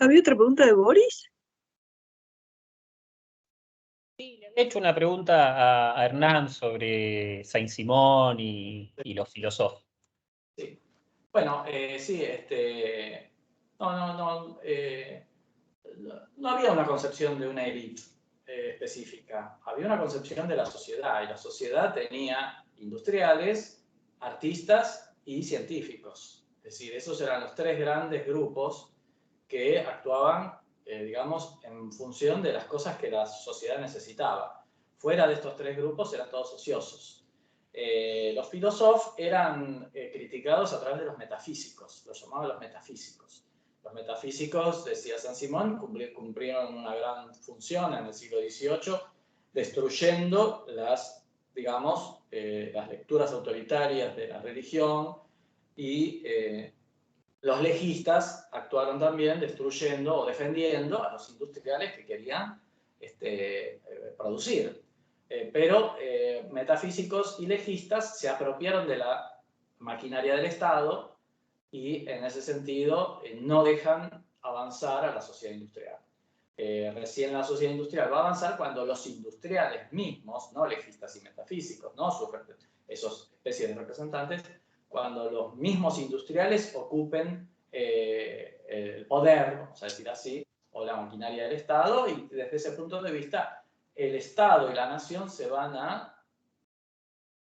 ¿Había otra pregunta de Boris? Sí, le he hecho una pregunta a Hernán sobre Saint-Simon y los filósofos. Sí. Bueno, sí, no había una concepción de una élite específica, había una concepción de la sociedad, y la sociedad tenía industriales, artistas y científicos. Es decir, esos eran los tres grandes grupos que actuaban, digamos, en función de las cosas que la sociedad necesitaba. Fuera de estos tres grupos eran todos ociosos. Los filósofos eran criticados a través de los metafísicos, los llamaban los metafísicos. Los metafísicos, decía Saint-Simon, cumplieron una gran función en el siglo XVIII, destruyendo las, digamos, las lecturas autoritarias de la religión, y los legistas actuaron también destruyendo o defendiendo a los industriales que querían producir. Pero metafísicos y legistas se apropiaron de la maquinaria del Estado y en ese sentido no dejan avanzar a la sociedad industrial. Recién la sociedad industrial va a avanzar cuando los industriales mismos, no legistas y metafísicos, no esos especies de representantes, cuando los mismos industriales ocupen el poder, vamos a decir así, o la maquinaria del Estado, y desde ese punto de vista el Estado y la nación se van a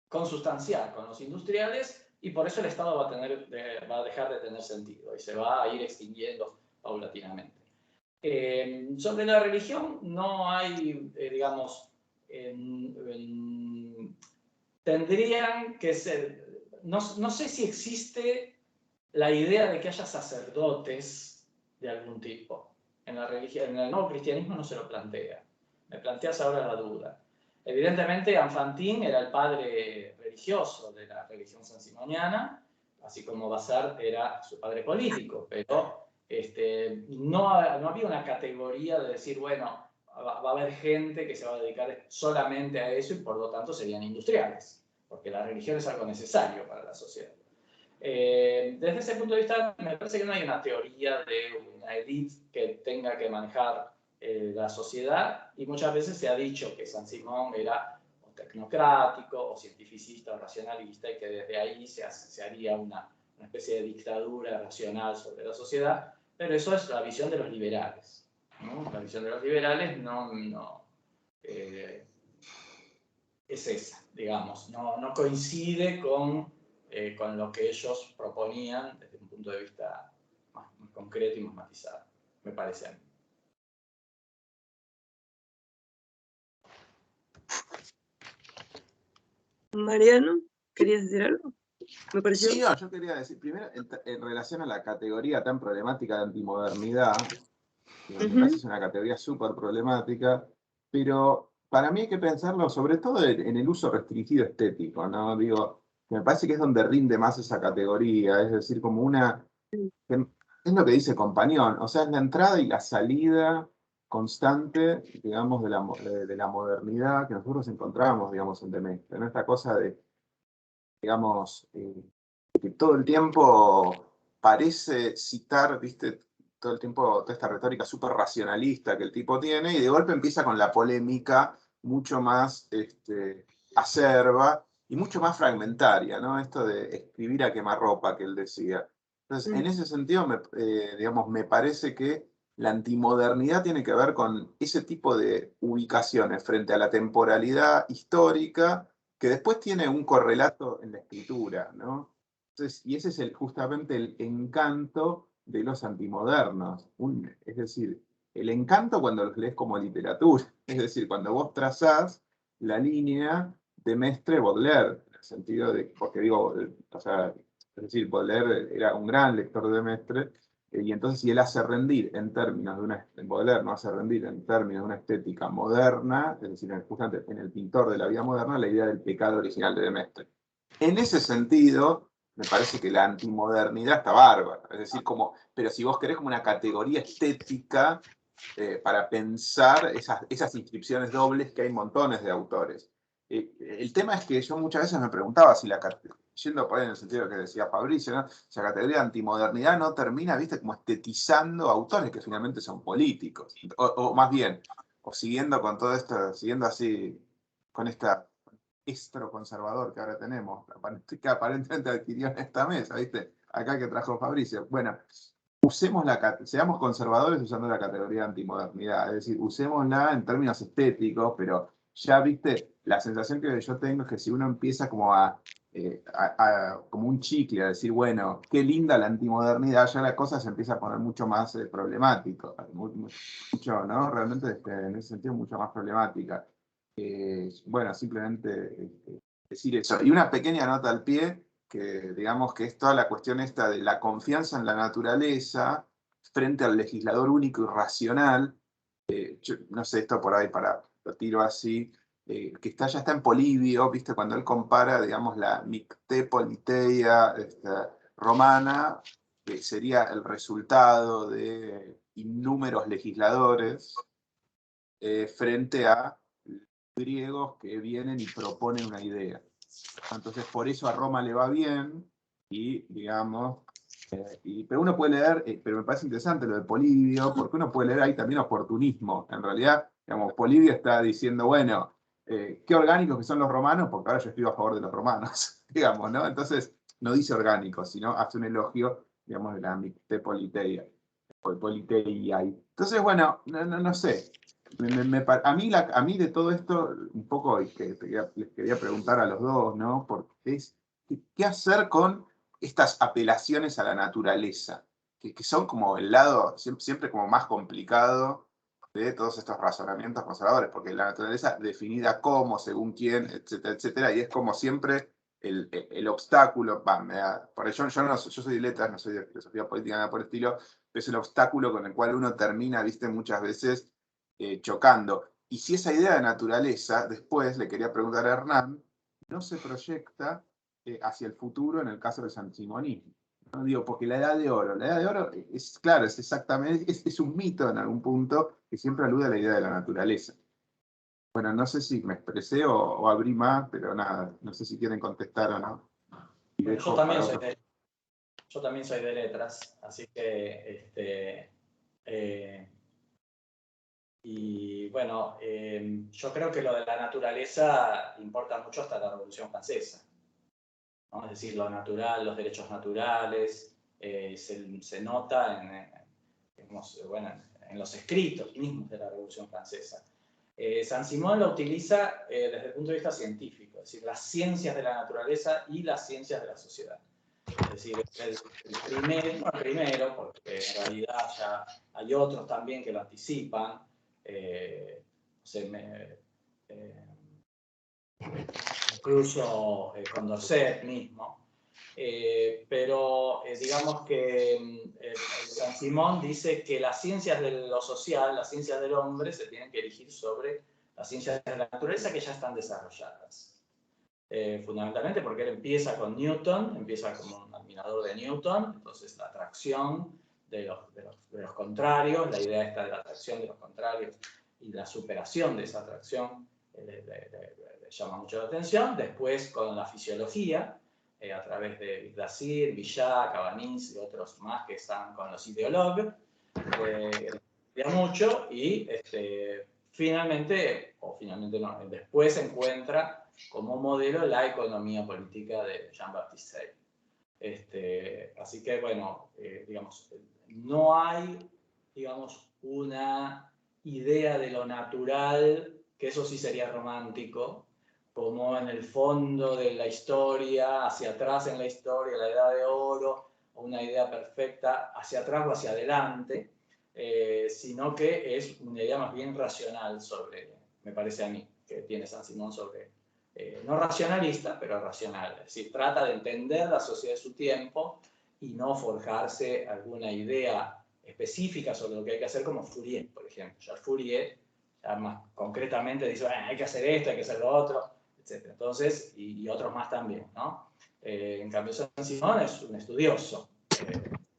consustanciar con los industriales, y por eso el Estado va a dejar de tener sentido y se va a ir extinguiendo paulatinamente. Sobre la religión no hay, digamos, tendrían que ser, no sé si existe la idea de que haya sacerdotes de algún tipo. En la religión, en el nuevo cristianismo no se lo plantea. Me planteas ahora la duda. Evidentemente, Enfantin era el padre religioso de la religión sansimoniana, así como Basart era su padre político, pero no había una categoría de decir, bueno, va a haber gente que se va a dedicar solamente a eso y por lo tanto serían industriales, porque la religión es algo necesario para la sociedad. Desde ese punto de vista, me parece que no hay una teoría de una élite que tenga que manejar la sociedad, y muchas veces se ha dicho que Saint-Simon era o tecnocrático, o cientificista, o racionalista, y que desde ahí se haría una especie de dictadura racional sobre la sociedad, pero eso es la visión de los liberales, ¿no? La visión de los liberales es esa, digamos, no coincide con lo que ellos proponían desde un punto de vista más concreto y más matizado, me parece a mí. Mariano, ¿querías decir algo? Me pareció. Sí, no, yo quería decir, primero, en relación a la categoría tan problemática de antimodernidad, que me parece que es una categoría súper problemática, pero para mí hay que pensarlo sobre todo en el uso restringido estético, ¿no? Digo, me parece que es donde rinde más esa categoría, es decir, como una, que es lo que dice Compañón, o sea, es la entrada y la salida constante, digamos, de la modernidad que nosotros encontramos, digamos, en Demestre, ¿no? Esta cosa de, digamos, que todo el tiempo parece citar, viste, todo el tiempo toda esta retórica súper racionalista que el tipo tiene, y de golpe empieza con la polémica mucho más acerba y mucho más fragmentaria, ¿no? Esto de escribir a quemarropa que él decía. Entonces, en ese sentido, digamos, me parece que la antimodernidad tiene que ver con ese tipo de ubicaciones frente a la temporalidad histórica que después tiene un correlato en la escritura, ¿no? Entonces, y ese es justamente el encanto de los antimodernos. Es decir, el encanto cuando los lees como literatura, es decir, cuando vos trazás la línea de Mestre Baudelaire, en el sentido de, porque digo, o sea, es decir, Baudelaire era un gran lector de Mestre, y entonces si él hace rendir en términos de una, Baudelaire no hace rendir en términos de una estética moderna, es decir, justamente en el pintor de la vida moderna, la idea del pecado original de Demestre. En ese sentido, me parece que la antimodernidad está bárbara, es decir, como, pero si vos querés como una categoría estética para pensar esas inscripciones dobles que hay montones de autores. El tema es que yo muchas veces me preguntaba si yendo por ahí en el sentido que decía Fabricio, ¿no? Si la categoría de antimodernidad no termina, viste, como estetizando autores que finalmente son políticos, o más bien, o siguiendo con todo esto, siguiendo así, con esta estro conservador que ahora tenemos, que aparentemente adquirió en esta mesa, viste, acá que trajo Fabricio. Bueno, seamos conservadores usando la categoría de antimodernidad, es decir, usémosla en términos estéticos, pero ya, viste, la sensación que yo tengo es que si uno empieza como como un chicle, a decir, bueno, qué linda la antimodernidad, ya la cosa se empieza a poner mucho más problemático, mucho, ¿no? Realmente en ese sentido mucho más problemática. Bueno, simplemente decir eso. Y una pequeña nota al pie, que digamos que es toda la cuestión esta de la confianza en la naturaleza frente al legislador único y racional. Yo, no sé, esto por ahí lo tiro así, que ya está en Polibio, ¿viste? Cuando él compara, digamos, la Micte Politeia romana, que sería el resultado de innúmeros legisladores, frente a griegos que vienen y proponen una idea. Entonces, por eso a Roma le va bien y, digamos, pero uno puede leer, pero me parece interesante lo de Polibio, porque uno puede leer ahí también oportunismo. En realidad, digamos, Polibio está diciendo, bueno, qué orgánicos que son los romanos, porque ahora yo estoy a favor de los romanos, digamos, ¿no? Entonces, no dice orgánicos, sino hace un elogio, digamos, de la Micte Politeia. Entonces, bueno, no sé. A mí de todo esto, un poco que les quería preguntar a los dos, ¿no? Porque ¿qué hacer con estas apelaciones a la naturaleza? Que son como el lado siempre como más complicado de todos estos razonamientos conservadores, porque la naturaleza definida como, según quién, etcétera, etcétera, y es como siempre el obstáculo, por eso yo soy de letras, no soy de filosofía política, nada por el estilo, es el obstáculo con el cual uno termina, viste, muchas veces chocando. Y si esa idea de naturaleza, después le quería preguntar a Hernán, no se proyecta hacia el futuro en el caso del sansimonismo. ¿No? Digo, porque la edad de oro es, claro, es exactamente, es un mito en algún punto que siempre alude a la idea de la naturaleza. Bueno, no sé si me expresé o abrí más, pero nada, no sé si quieren contestar o no. Bueno, yo también soy de letras, así que y bueno, yo creo que lo de la naturaleza importa mucho hasta la Revolución Francesa, ¿no? Es decir, lo natural, los derechos naturales, se nota en los escritos mismos de la Revolución Francesa. Saint-Simon lo utiliza desde el punto de vista científico, es decir, las ciencias de la naturaleza y las ciencias de la sociedad. Es decir, el primero, porque en realidad ya hay otros también que lo anticipan, incluso Condorcet mismo, pero digamos que Saint-Simon dice que las ciencias de lo social, las ciencias del hombre, se tienen que erigir sobre las ciencias de la naturaleza que ya están desarrolladas. Fundamentalmente porque él empieza con Newton, empieza como un admirador de Newton, entonces la atracción de los contrarios, la idea esta de la atracción de los contrarios y la superación de esa atracción le llama mucho la atención. Después con la fisiología, a través de Yggdrasil, Villard, Cabanis y otros más que están con los ideólogos, mucho y finalmente no, después se encuentra como modelo la economía política de Jean-Baptiste Say. Así que, bueno, digamos, no hay, digamos, una idea de lo natural, que eso sí sería romántico, como en el fondo de la historia, hacia atrás en la historia, la Edad de Oro, o una idea perfecta hacia atrás o hacia adelante, sino que es una idea más bien racional sobre, me parece a mí, que tiene Saint-Simon sobre, no racionalista, pero racional. Es decir, trata de entender la sociedad de su tiempo y no forjarse alguna idea específica sobre lo que hay que hacer, como Fourier, por ejemplo. Charles Fourier, ya más concretamente, dice, bueno, hay que hacer esto, hay que hacer lo otro, etc. Entonces, y otros más también, ¿no? En cambio, Saint-Simon es un estudioso.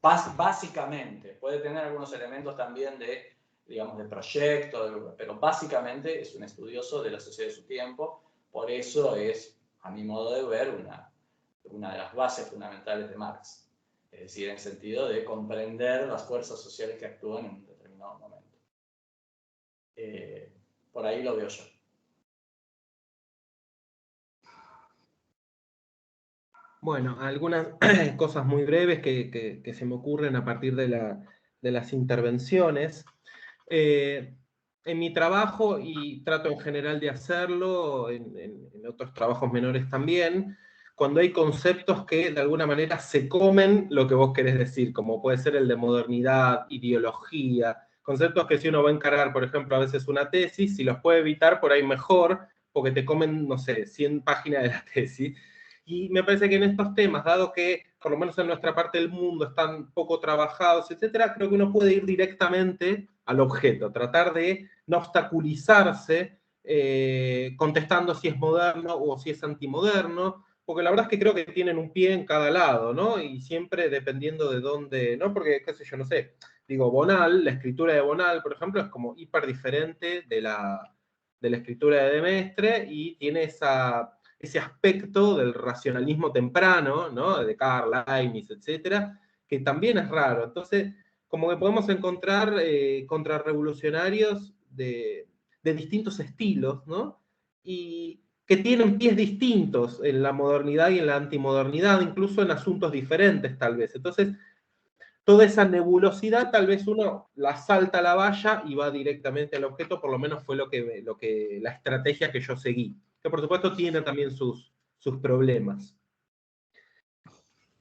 Básicamente, puede tener algunos elementos también de, digamos, de proyecto, pero básicamente es un estudioso de la sociedad de su tiempo. Por eso es, a mi modo de ver, una de las bases fundamentales de Marx. Es decir, en el sentido de comprender las fuerzas sociales que actúan en un determinado momento. Por ahí lo veo yo. Bueno, algunas cosas muy breves que se me ocurren a partir de las intervenciones. En mi trabajo, y trato en general de hacerlo, en otros trabajos menores también, cuando hay conceptos que de alguna manera se comen lo que vos querés decir, como puede ser el de modernidad, ideología, conceptos que si uno va a encargar, por ejemplo, a veces una tesis, si los puede evitar, por ahí mejor, porque te comen, no sé, 100 páginas de la tesis. Y me parece que en estos temas, dado que por lo menos en nuestra parte del mundo están poco trabajados, etcétera, creo que uno puede ir directamente al objeto, tratar de no obstaculizarse contestando si es moderno o si es antimoderno, porque la verdad es que creo que tienen un pie en cada lado, ¿no? Y siempre dependiendo de dónde, ¿no? Porque, qué sé yo, no sé, digo, Bonal, la escritura de Bonal, por ejemplo, es como hiper diferente de la escritura de Demestre y tiene ese aspecto del racionalismo temprano, ¿no? De Karl, Leibniz, etcétera, que también es raro. Entonces, como que podemos encontrar contrarrevolucionarios de distintos estilos, ¿no? Y que tienen pies distintos en la modernidad y en la antimodernidad, incluso en asuntos diferentes, tal vez. Entonces, toda esa nebulosidad, tal vez uno la salta a la valla y va directamente al objeto, por lo menos fue la estrategia que yo seguí, que por supuesto tiene también sus problemas.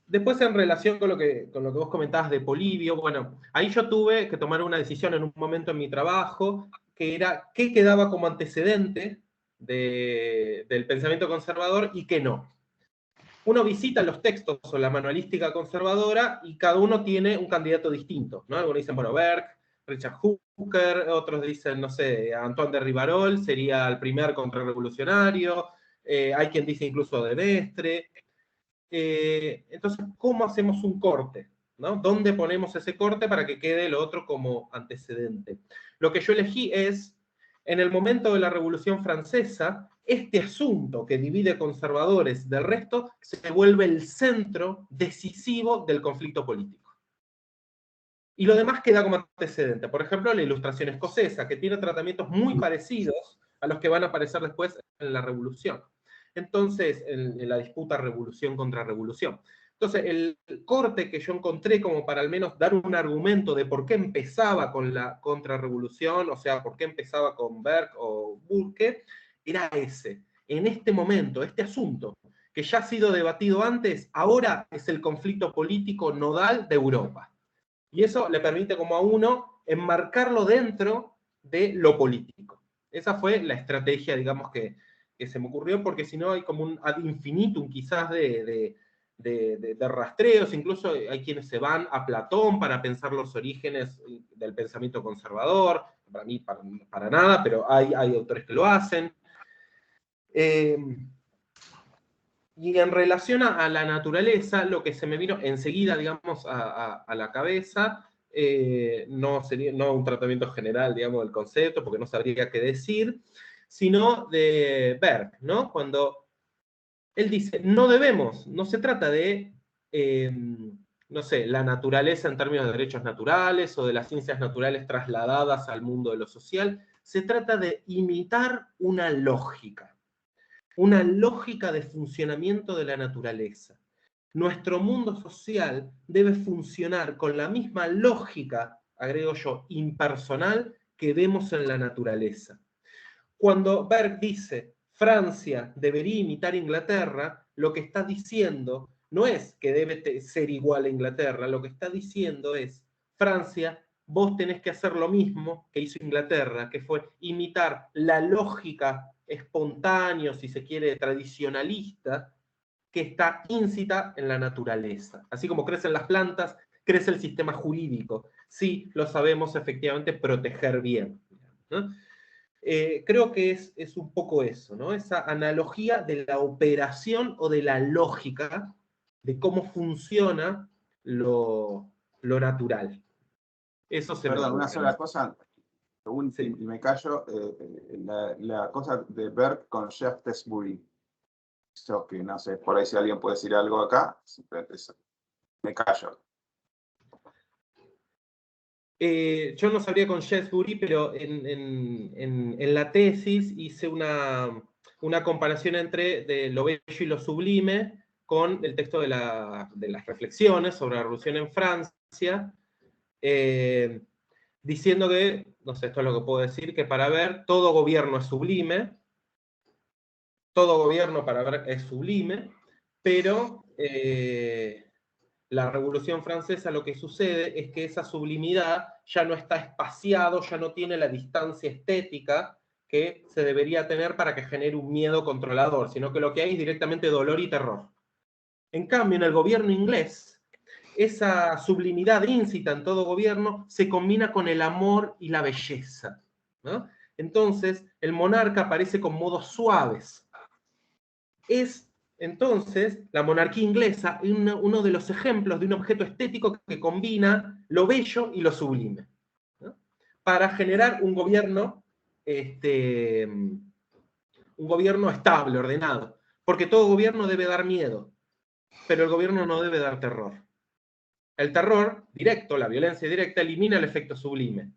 Después, en relación con lo que vos comentabas de Polibio, bueno, ahí yo tuve que tomar una decisión en un momento en mi trabajo, que era qué quedaba como antecedente del pensamiento conservador y qué no. Uno visita los textos o la manualística conservadora y cada uno tiene un candidato distinto, ¿no? Algunos dicen, bueno, Berg, Richard Hooker, otros dicen, no sé, Antoine de Rivarol sería el primer contrarrevolucionario, hay quien dice incluso de Demestre. Entonces, ¿cómo hacemos un corte? ¿No? ¿Dónde ponemos ese corte para que quede lo otro como antecedente? Lo que yo elegí es, en el momento de la Revolución Francesa, este asunto que divide conservadores del resto se vuelve el centro decisivo del conflicto político. Y lo demás queda como antecedente. Por ejemplo, la Ilustración escocesa, que tiene tratamientos muy parecidos a los que van a aparecer después en la Revolución. Entonces, en la disputa revolución contra revolución. Entonces, el corte que yo encontré como para al menos dar un argumento de por qué empezaba con la contrarrevolución, o sea, por qué empezaba con Berg o Burke, era ese. En este momento, este asunto, que ya ha sido debatido antes, ahora es el conflicto político nodal de Europa. Y eso le permite como a uno enmarcarlo dentro de lo político. Esa fue la estrategia, digamos, que se me ocurrió, porque si no hay como un ad infinitum quizás de rastreos, incluso hay quienes se van a Platón para pensar los orígenes del pensamiento conservador, para mí para nada, pero hay autores que lo hacen. Y en relación a la naturaleza, lo que se me vino enseguida, digamos, a la cabeza, no sería no un tratamiento general, digamos, del concepto, porque no sabría qué decir, sino de Berg, ¿no? Cuando él dice, no se trata de, no sé, la naturaleza en términos de derechos naturales o de las ciencias naturales trasladadas al mundo de lo social, se trata de imitar una lógica de funcionamiento de la naturaleza. Nuestro mundo social debe funcionar con la misma lógica, agrego yo, impersonal que vemos en la naturaleza. Cuando Berg dice Francia debería imitar Inglaterra, lo que está diciendo no es que debe ser igual a Inglaterra, lo que está diciendo es, Francia, vos tenés que hacer lo mismo que hizo Inglaterra, que fue imitar la lógica espontánea, si se quiere, tradicionalista, que está íncita en la naturaleza. Así como crecen las plantas, crece el sistema jurídico, si lo sabemos efectivamente proteger bien, ¿no? Creo que es un poco eso, ¿no? Esa analogía de la operación o de la lógica de cómo funciona lo natural. Eso se me Perdón, una ocurre, sola ¿no? cosa, Sí. y me callo, la cosa de Berg con Shaftesbury. Yo que no sé, por ahí si alguien puede decir algo acá, simplemente eso. Me callo. Yo no sabría con Shaftesbury, pero en la tesis hice una comparación entre de lo bello y lo sublime con el texto de las reflexiones sobre la revolución en Francia, diciendo que, no sé, esto es lo que puedo decir, que para ver todo gobierno es sublime, todo gobierno para ver es sublime, pero la Revolución Francesa lo que sucede es que esa sublimidad ya no está espaciado, ya no tiene la distancia estética que se debería tener para que genere un miedo controlador, sino que lo que hay es directamente dolor y terror. En cambio, en el gobierno inglés, esa sublimidad íncita en todo gobierno se combina con el amor y la belleza, ¿no? Entonces, el monarca aparece con modos suaves. Es entonces la monarquía inglesa uno de los ejemplos de un objeto estético que combina lo bello y lo sublime, ¿no? Para generar un gobierno estable, ordenado. Porque todo gobierno debe dar miedo, pero el gobierno no debe dar terror. El terror directo, la violencia directa, elimina el efecto sublime.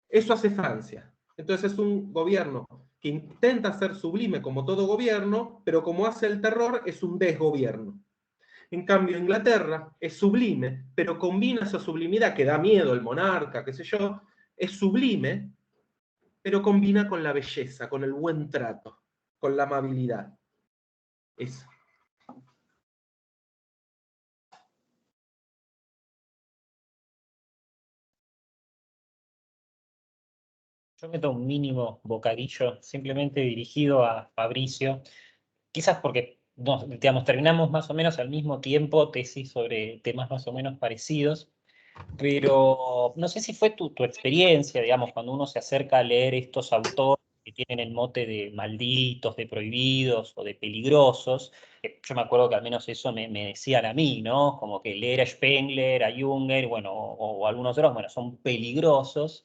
Eso hace Francia. Entonces es un gobierno que intenta ser sublime como todo gobierno, pero como hace el terror es un desgobierno. En cambio, Inglaterra es sublime, pero combina esa sublimidad que da miedo al monarca, qué sé yo, es sublime, pero combina con la belleza, con el buen trato, con la amabilidad. Eso. Yo meto un mínimo bocadillo simplemente dirigido a Fabricio, quizás porque digamos, terminamos más o menos al mismo tiempo tesis sobre temas más o menos parecidos, pero no sé si fue tu experiencia, digamos, cuando uno se acerca a leer estos autores que tienen el mote de malditos, de prohibidos o de peligrosos. Yo me acuerdo que al menos eso me decían a mí, ¿no? Como que leer a Spengler, a Junger, bueno, o algunos otros, bueno, son peligrosos.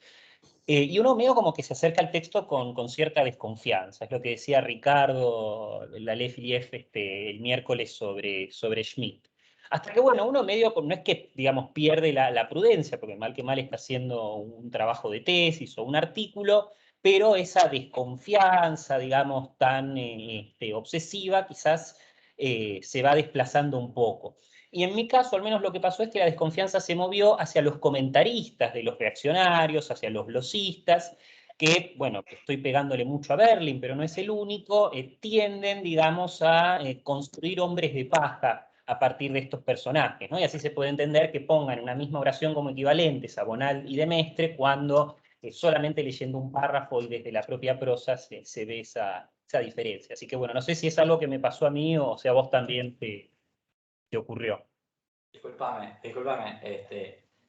Y uno medio como que se acerca al texto con cierta desconfianza. Es lo que decía Ricardo, la Lefilief, el miércoles sobre Schmitt. Hasta que, bueno, uno medio, no es que, digamos, pierde la prudencia, porque mal que mal está haciendo un trabajo de tesis o un artículo, pero esa desconfianza, digamos, tan obsesiva, quizás se va desplazando un poco. Y en mi caso, al menos lo que pasó es que la desconfianza se movió hacia los comentaristas de los reaccionarios, hacia los losistas, que, bueno, que estoy pegándole mucho a Berlin, pero no es el único, tienden, digamos, a construir hombres de paja a partir de estos personajes, ¿no? Y así se puede entender que pongan una misma oración como equivalentes a Bonald y de Mestre, cuando solamente leyendo un párrafo y desde la propia prosa se ve esa diferencia. Así que, bueno, no sé si es algo que me pasó a mí o si a vos también te ocurrió. Disculpame,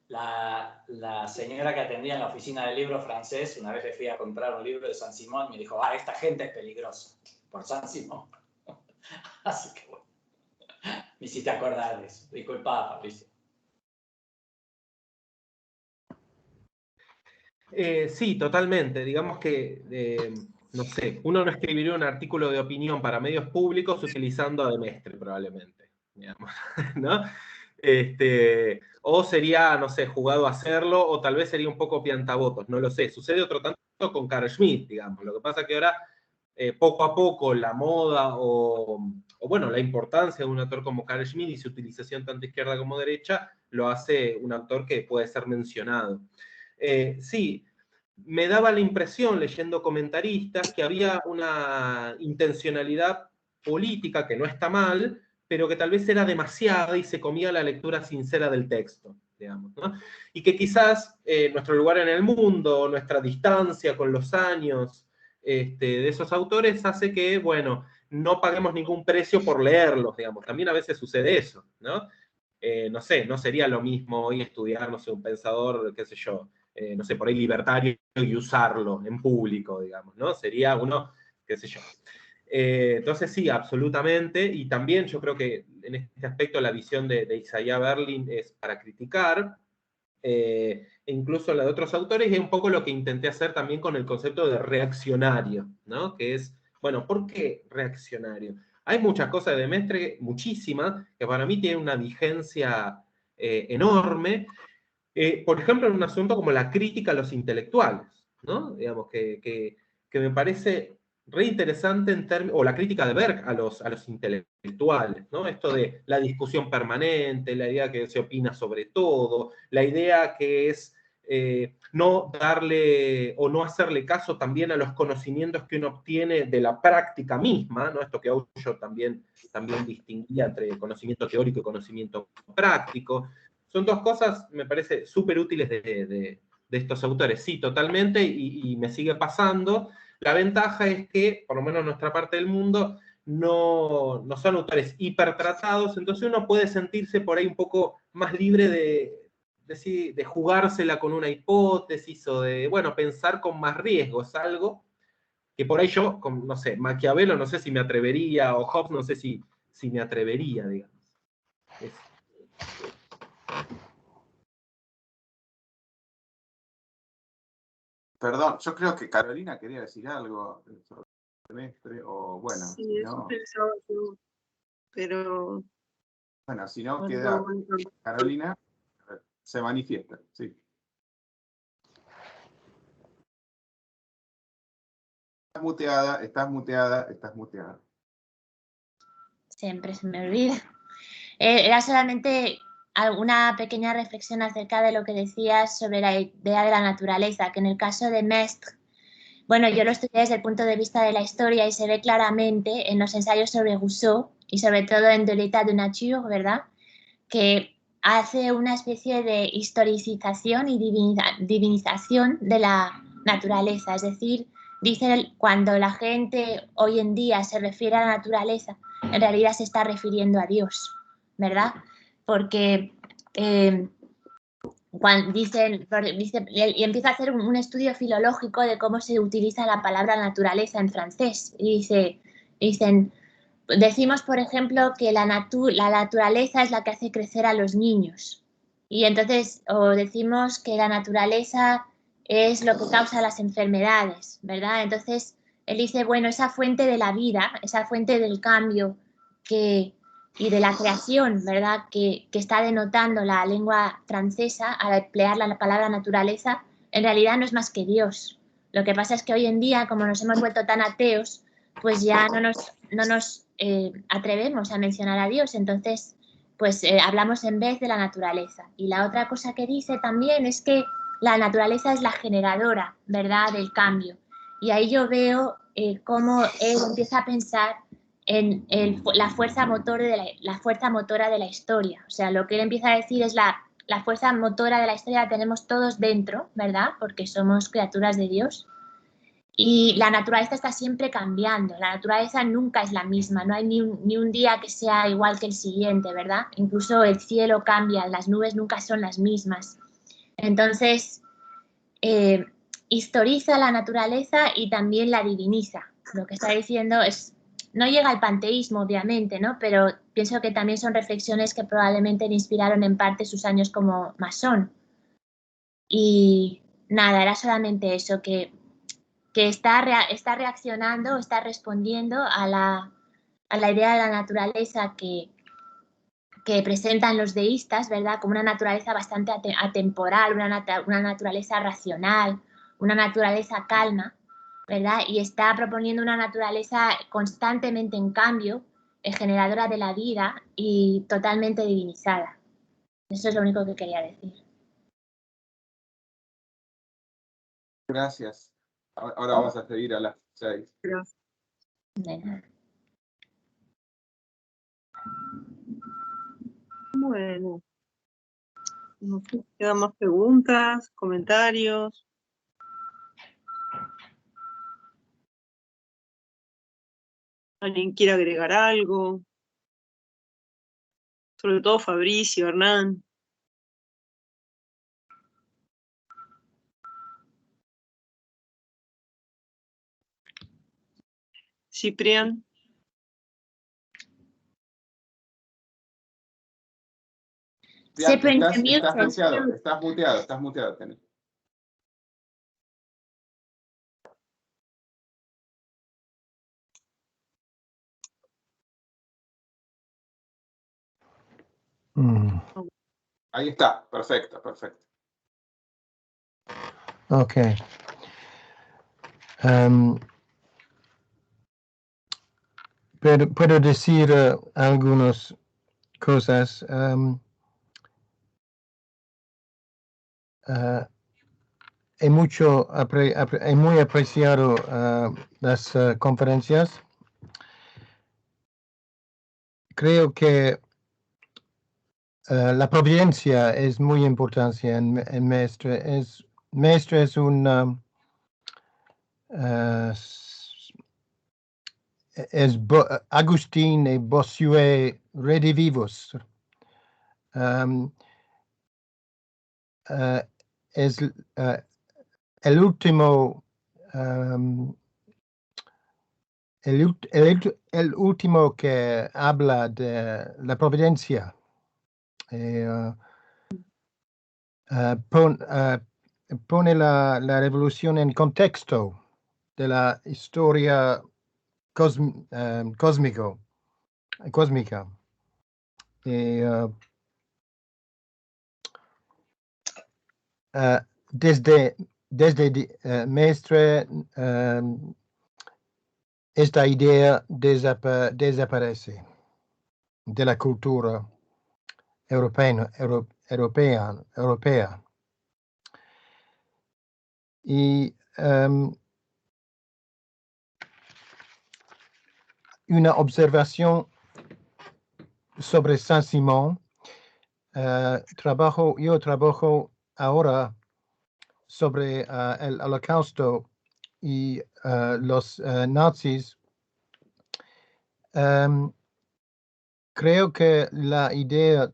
la señora que atendía en la oficina del libro francés, una vez le fui a comprar un libro de Saint-Simon, me dijo, esta gente es peligrosa, por Saint-Simon. Así que bueno, me hiciste acordar de eso. Disculpa, Fabricio. Sí, totalmente. Digamos que, no sé, uno no escribiría un artículo de opinión para medios públicos utilizando a Demestre, probablemente, digamos, ¿no? O sería, no sé, jugado a hacerlo, o tal vez sería un poco piantabotos, no lo sé. Sucede otro tanto con Carl Schmitt, digamos. Lo que pasa es que ahora, poco a poco, la moda o, bueno, la importancia de un autor como Carl Schmitt y su utilización tanto izquierda como derecha, lo hace un autor que puede ser mencionado. Sí, me daba la impresión, leyendo comentaristas, que había una intencionalidad política, que no está mal, pero que tal vez era demasiada y se comía la lectura sincera del texto, digamos, ¿no? Y que quizás nuestro lugar en el mundo, nuestra distancia con los años de esos autores hace que, bueno, no paguemos ningún precio por leerlos, digamos. También a veces sucede eso, ¿no? No sé, no sería lo mismo hoy estudiar, no sé, un pensador, qué sé yo, no sé, por ahí libertario y usarlo en público, digamos, ¿no? Sería uno, qué sé yo. Entonces sí, absolutamente, y también yo creo que en este aspecto la visión de Isaiah Berlin es para criticar, e incluso la de otros autores, y es un poco lo que intenté hacer también con el concepto de reaccionario, ¿no? Que es, bueno, ¿por qué reaccionario? Hay muchas cosas de Demestre, muchísimas, que para mí tienen una vigencia enorme, por ejemplo, en un asunto como la crítica a los intelectuales, ¿no? Digamos que me parece re interesante o la crítica de Berg a los intelectuales, ¿no? Esto de la discusión permanente, la idea que se opina sobre todo, la idea que es no darle o no hacerle caso también a los conocimientos que uno obtiene de la práctica misma, ¿no? Esto que Ausho también distinguía entre conocimiento teórico y conocimiento práctico. Son dos cosas, me parece, súper útiles de estos autores. Sí, totalmente, y me sigue pasando. La ventaja es que, por lo menos en nuestra parte del mundo, no son autores hipertratados, entonces uno puede sentirse por ahí un poco más libre de jugársela con una hipótesis o de, bueno, pensar con más riesgo. Es algo que por ahí yo, no sé, Maquiavelo no sé si me atrevería, o Hobbes no sé si me atrevería, digamos. Perdón, yo creo que Carolina quería decir algo sobre el semestre, o bueno, Sí, si eso no, pensaba yo, pero bueno, si no bueno, queda Carolina, se manifiesta, sí. Estás muteada, estás muteada, estás muteada. Siempre se me olvida. Era solamente alguna pequeña reflexión acerca de lo que decías sobre la idea de la naturaleza, que en el caso de Mestre, bueno, yo lo estudié desde el punto de vista de la historia y se ve claramente en los ensayos sobre Rousseau y sobre todo en De l'état de nature, ¿verdad? Que hace una especie de historicización y divinización de la naturaleza, es decir, dice cuando la gente hoy en día se refiere a la naturaleza, en realidad se está refiriendo a Dios, ¿verdad? Porque cuando dice, y empieza a hacer un estudio filológico de cómo se utiliza la palabra naturaleza en francés. Y decimos, por ejemplo, que la naturaleza es la que hace crecer a los niños. Y entonces, o decimos que la naturaleza es lo que causa las enfermedades, ¿verdad? Entonces, él dice, bueno, esa fuente de la vida, esa fuente del cambio y de la creación, ¿verdad? Que está denotando la lengua francesa al emplear la palabra naturaleza, en realidad no es más que Dios. Lo que pasa es que hoy en día, como nos hemos vuelto tan ateos, pues ya no nos atrevemos a mencionar a Dios, entonces pues hablamos en vez de la naturaleza. Y la otra cosa que dice también es que la naturaleza es la generadora, ¿verdad?, del cambio. Y ahí yo veo cómo él empieza a pensar en la fuerza motora de la historia. O sea, lo que él empieza a decir es la fuerza motora de la historia la tenemos todos dentro, ¿verdad?, porque somos criaturas de Dios. Y la naturaleza está siempre cambiando, la naturaleza nunca es la misma, no hay ni un día que sea igual que el siguiente, ¿verdad? Incluso el cielo cambia, las nubes nunca son las mismas. Entonces, historiza la naturaleza y también la diviniza. Lo que está diciendo es, no llega al panteísmo, obviamente, ¿no? Pero pienso que también son reflexiones que probablemente le inspiraron en parte sus años como masón. Y nada, era solamente eso, que está reaccionando, está respondiendo a la idea de la naturaleza que presentan los deístas, ¿verdad? Como una naturaleza bastante atemporal, una naturaleza racional, una naturaleza calma, ¿verdad? Y está proponiendo una naturaleza constantemente en cambio, generadora de la vida y totalmente divinizada. Eso es lo único que quería decir. Gracias. Ahora vamos a seguir a las 6. Gracias. De nada. Bueno, no sé, ¿quedan más preguntas, comentarios? ¿Alguien quiere agregar algo? Sobre todo Fabricio, Hernán. Ciprián. Estás muteado. Tenés. Ahí está, perfecto. Okay. Puedo decir algunas cosas. He muy apreciado las conferencias. Creo que la providencia es muy importante en Mestre. Mestre es un Agustín y Bossuet redivivos. Es el último el último que habla de la providencia. Pone la revolución en contexto de la historia cósmica. Desde Mestre, esta idea desaparece de la cultura europea. Y una observación sobre Saint-Simon. Yo trabajo ahora sobre el Holocausto y los nazis. Creo que la idea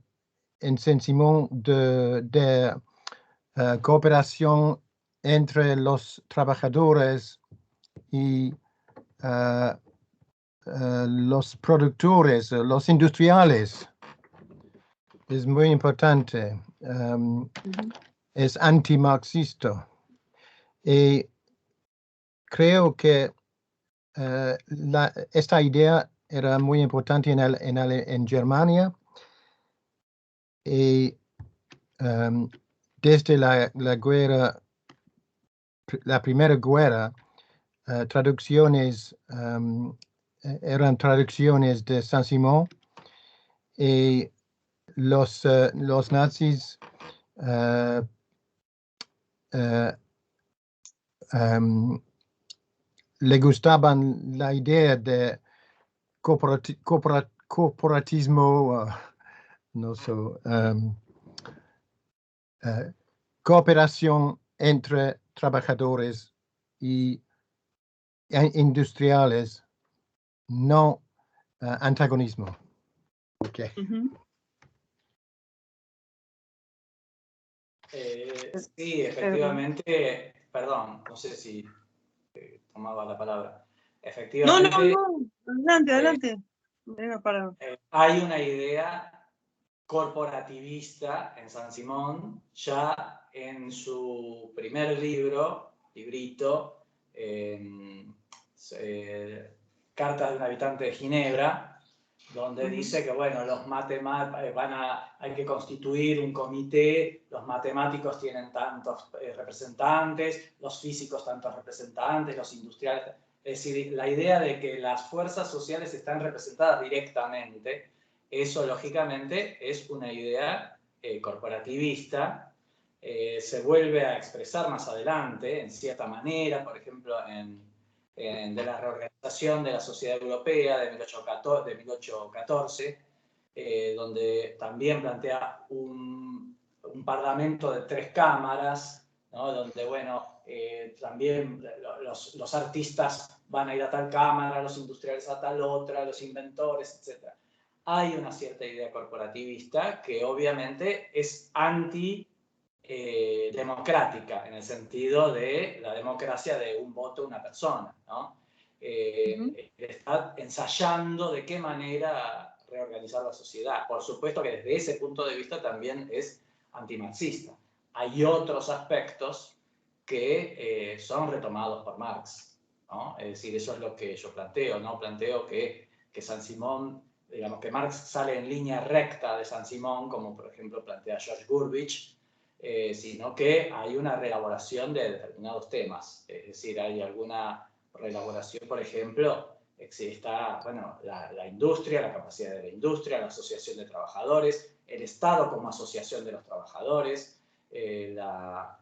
en Saint-Simon de cooperación entre los trabajadores y los productores, los industriales, es muy importante. Es antimarxista. Y creo que esta idea era muy importante en Germania. Y desde la primera guerra, traducciones eran traducciones de Saint-Simon, y los nazis le gustaban la idea de corporatismo, no sé, cooperación entre trabajadores y industriales, no antagonismo. Okay. Sí, efectivamente, perdón, no sé si tomaba la palabra. Efectivamente, no, adelante. Venga, para. Hay una idea corporativista en Saint-Simon, ya en su primer librito, Cartas de un habitante de Ginebra, donde dice que, bueno, los hay que constituir un comité, los matemáticos tienen tantos representantes, los físicos tantos representantes, los industriales. Es decir, la idea de que las fuerzas sociales están representadas directamente, eso lógicamente es una idea corporativista, se vuelve a expresar más adelante, en cierta manera, por ejemplo, de la reorganización de la sociedad europea de 1814, donde también plantea un parlamento de 3 cámaras, ¿no? Donde, bueno, también los artistas van a ir a tal cámara, los industriales a tal otra, los inventores, etc. Hay una cierta idea corporativista que obviamente es democrática, en el sentido de la democracia de un voto, una persona, ¿no? Está ensayando de qué manera reorganizar la sociedad. Por supuesto que desde ese punto de vista también es antimarxista. Hay otros aspectos que son retomados por Marx, ¿no? Es decir, eso es lo que yo planteo, ¿no? Planteo que Saint-Simon, digamos que Marx sale en línea recta de Saint-Simon, como por ejemplo plantea George Burbidge, sino que hay una reelaboración de determinados temas. Es decir, hay alguna reelaboración, por ejemplo, está, bueno, la industria, la capacidad de la industria, la asociación de trabajadores, el Estado como asociación de los trabajadores, la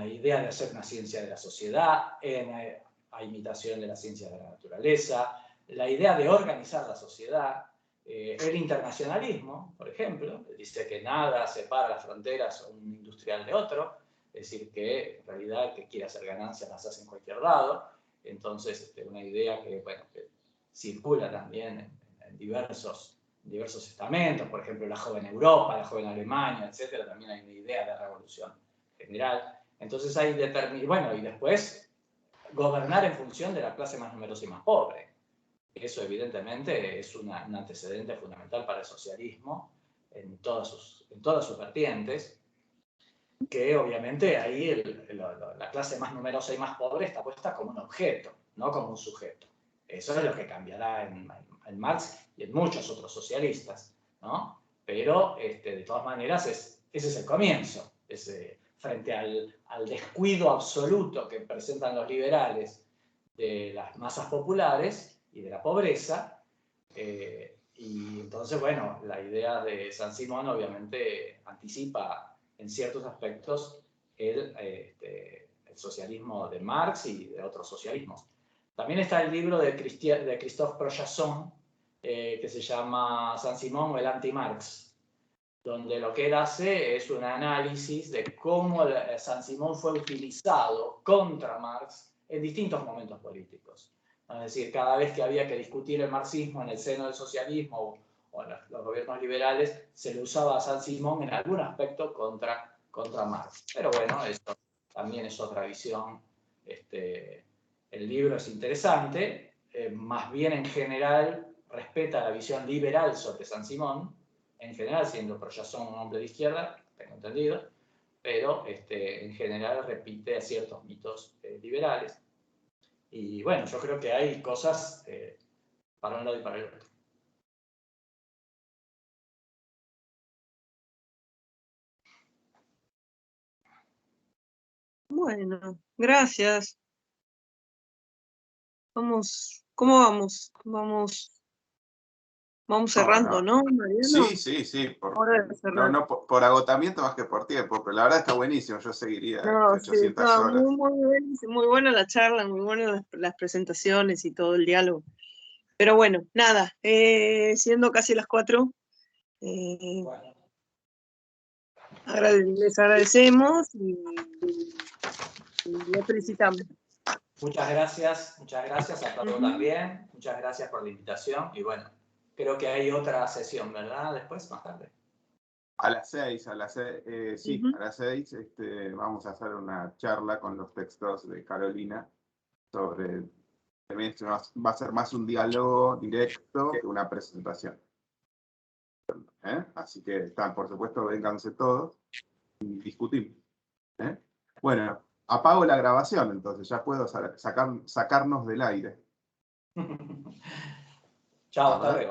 idea de hacer una ciencia de la sociedad a imitación de la ciencia de la naturaleza, la idea de organizar la sociedad, el internacionalismo, por ejemplo, dice que nada separa las fronteras a un industrial de otro, es decir, que en realidad el que quiere hacer ganancias las hace en cualquier lado. Entonces, una idea que, bueno, que circula también en diversos estamentos, por ejemplo, la joven Europa, la joven Alemania, etcétera, también hay una idea de revolución general. Entonces hay bueno, y después gobernar en función de la clase más numerosa y más pobre. Eso evidentemente es un antecedente fundamental para el socialismo en todas sus vertientes, que obviamente ahí la clase más numerosa y más pobre está puesta como un objeto, no como un sujeto. Eso es lo que cambiará en Marx y en muchos otros socialistas, ¿no? Pero de todas maneras ese es el comienzo. Frente al descuido absoluto que presentan los liberales de las masas populares y de la pobreza, y entonces, bueno, la idea de Saint-Simon obviamente anticipa en ciertos aspectos el socialismo de Marx y de otros socialismos. También está el libro de Christophe Projasson, que se llama Saint-Simon o el anti-Marx, donde lo que él hace es un análisis de cómo Saint-Simon fue utilizado contra Marx en distintos momentos políticos. Es decir, cada vez que había que discutir el marxismo en el seno del socialismo o en los gobiernos liberales, se le usaba a Saint-Simon en algún aspecto contra Marx. Pero bueno, eso también es otra visión. El libro es interesante, más bien en general respeta la visión liberal sobre Saint-Simon, en general siendo Projasson un hombre de izquierda, tengo entendido, pero en general repite ciertos mitos liberales. Y bueno, yo creo que hay cosas para un lado y para el otro. Bueno, gracias. ¿Cómo vamos? Vamos cerrando, ¿no, Mariano? Sí. Hora de cerrar. No, por agotamiento más que por tiempo, pero la verdad está buenísimo. Yo seguiría No, sí, 800 horas. muy buena la charla, muy buenas las presentaciones y todo el diálogo. Pero bueno, nada, siendo casi las 4, Bueno. les agradecemos y les felicitamos. Muchas gracias a todos también. Muchas gracias por la invitación. Y bueno, creo que hay otra sesión, ¿verdad? Después, más tarde. A las 6, sí, Ujú. a las 6 vamos a hacer una charla con los textos de Carolina sobre semestre. Va a ser más un diálogo directo que una presentación. Así que por supuesto, vénganse todos y discutimos. Bueno, apago la grabación, entonces ya puedo sacarnos del aire. Chao, hasta luego.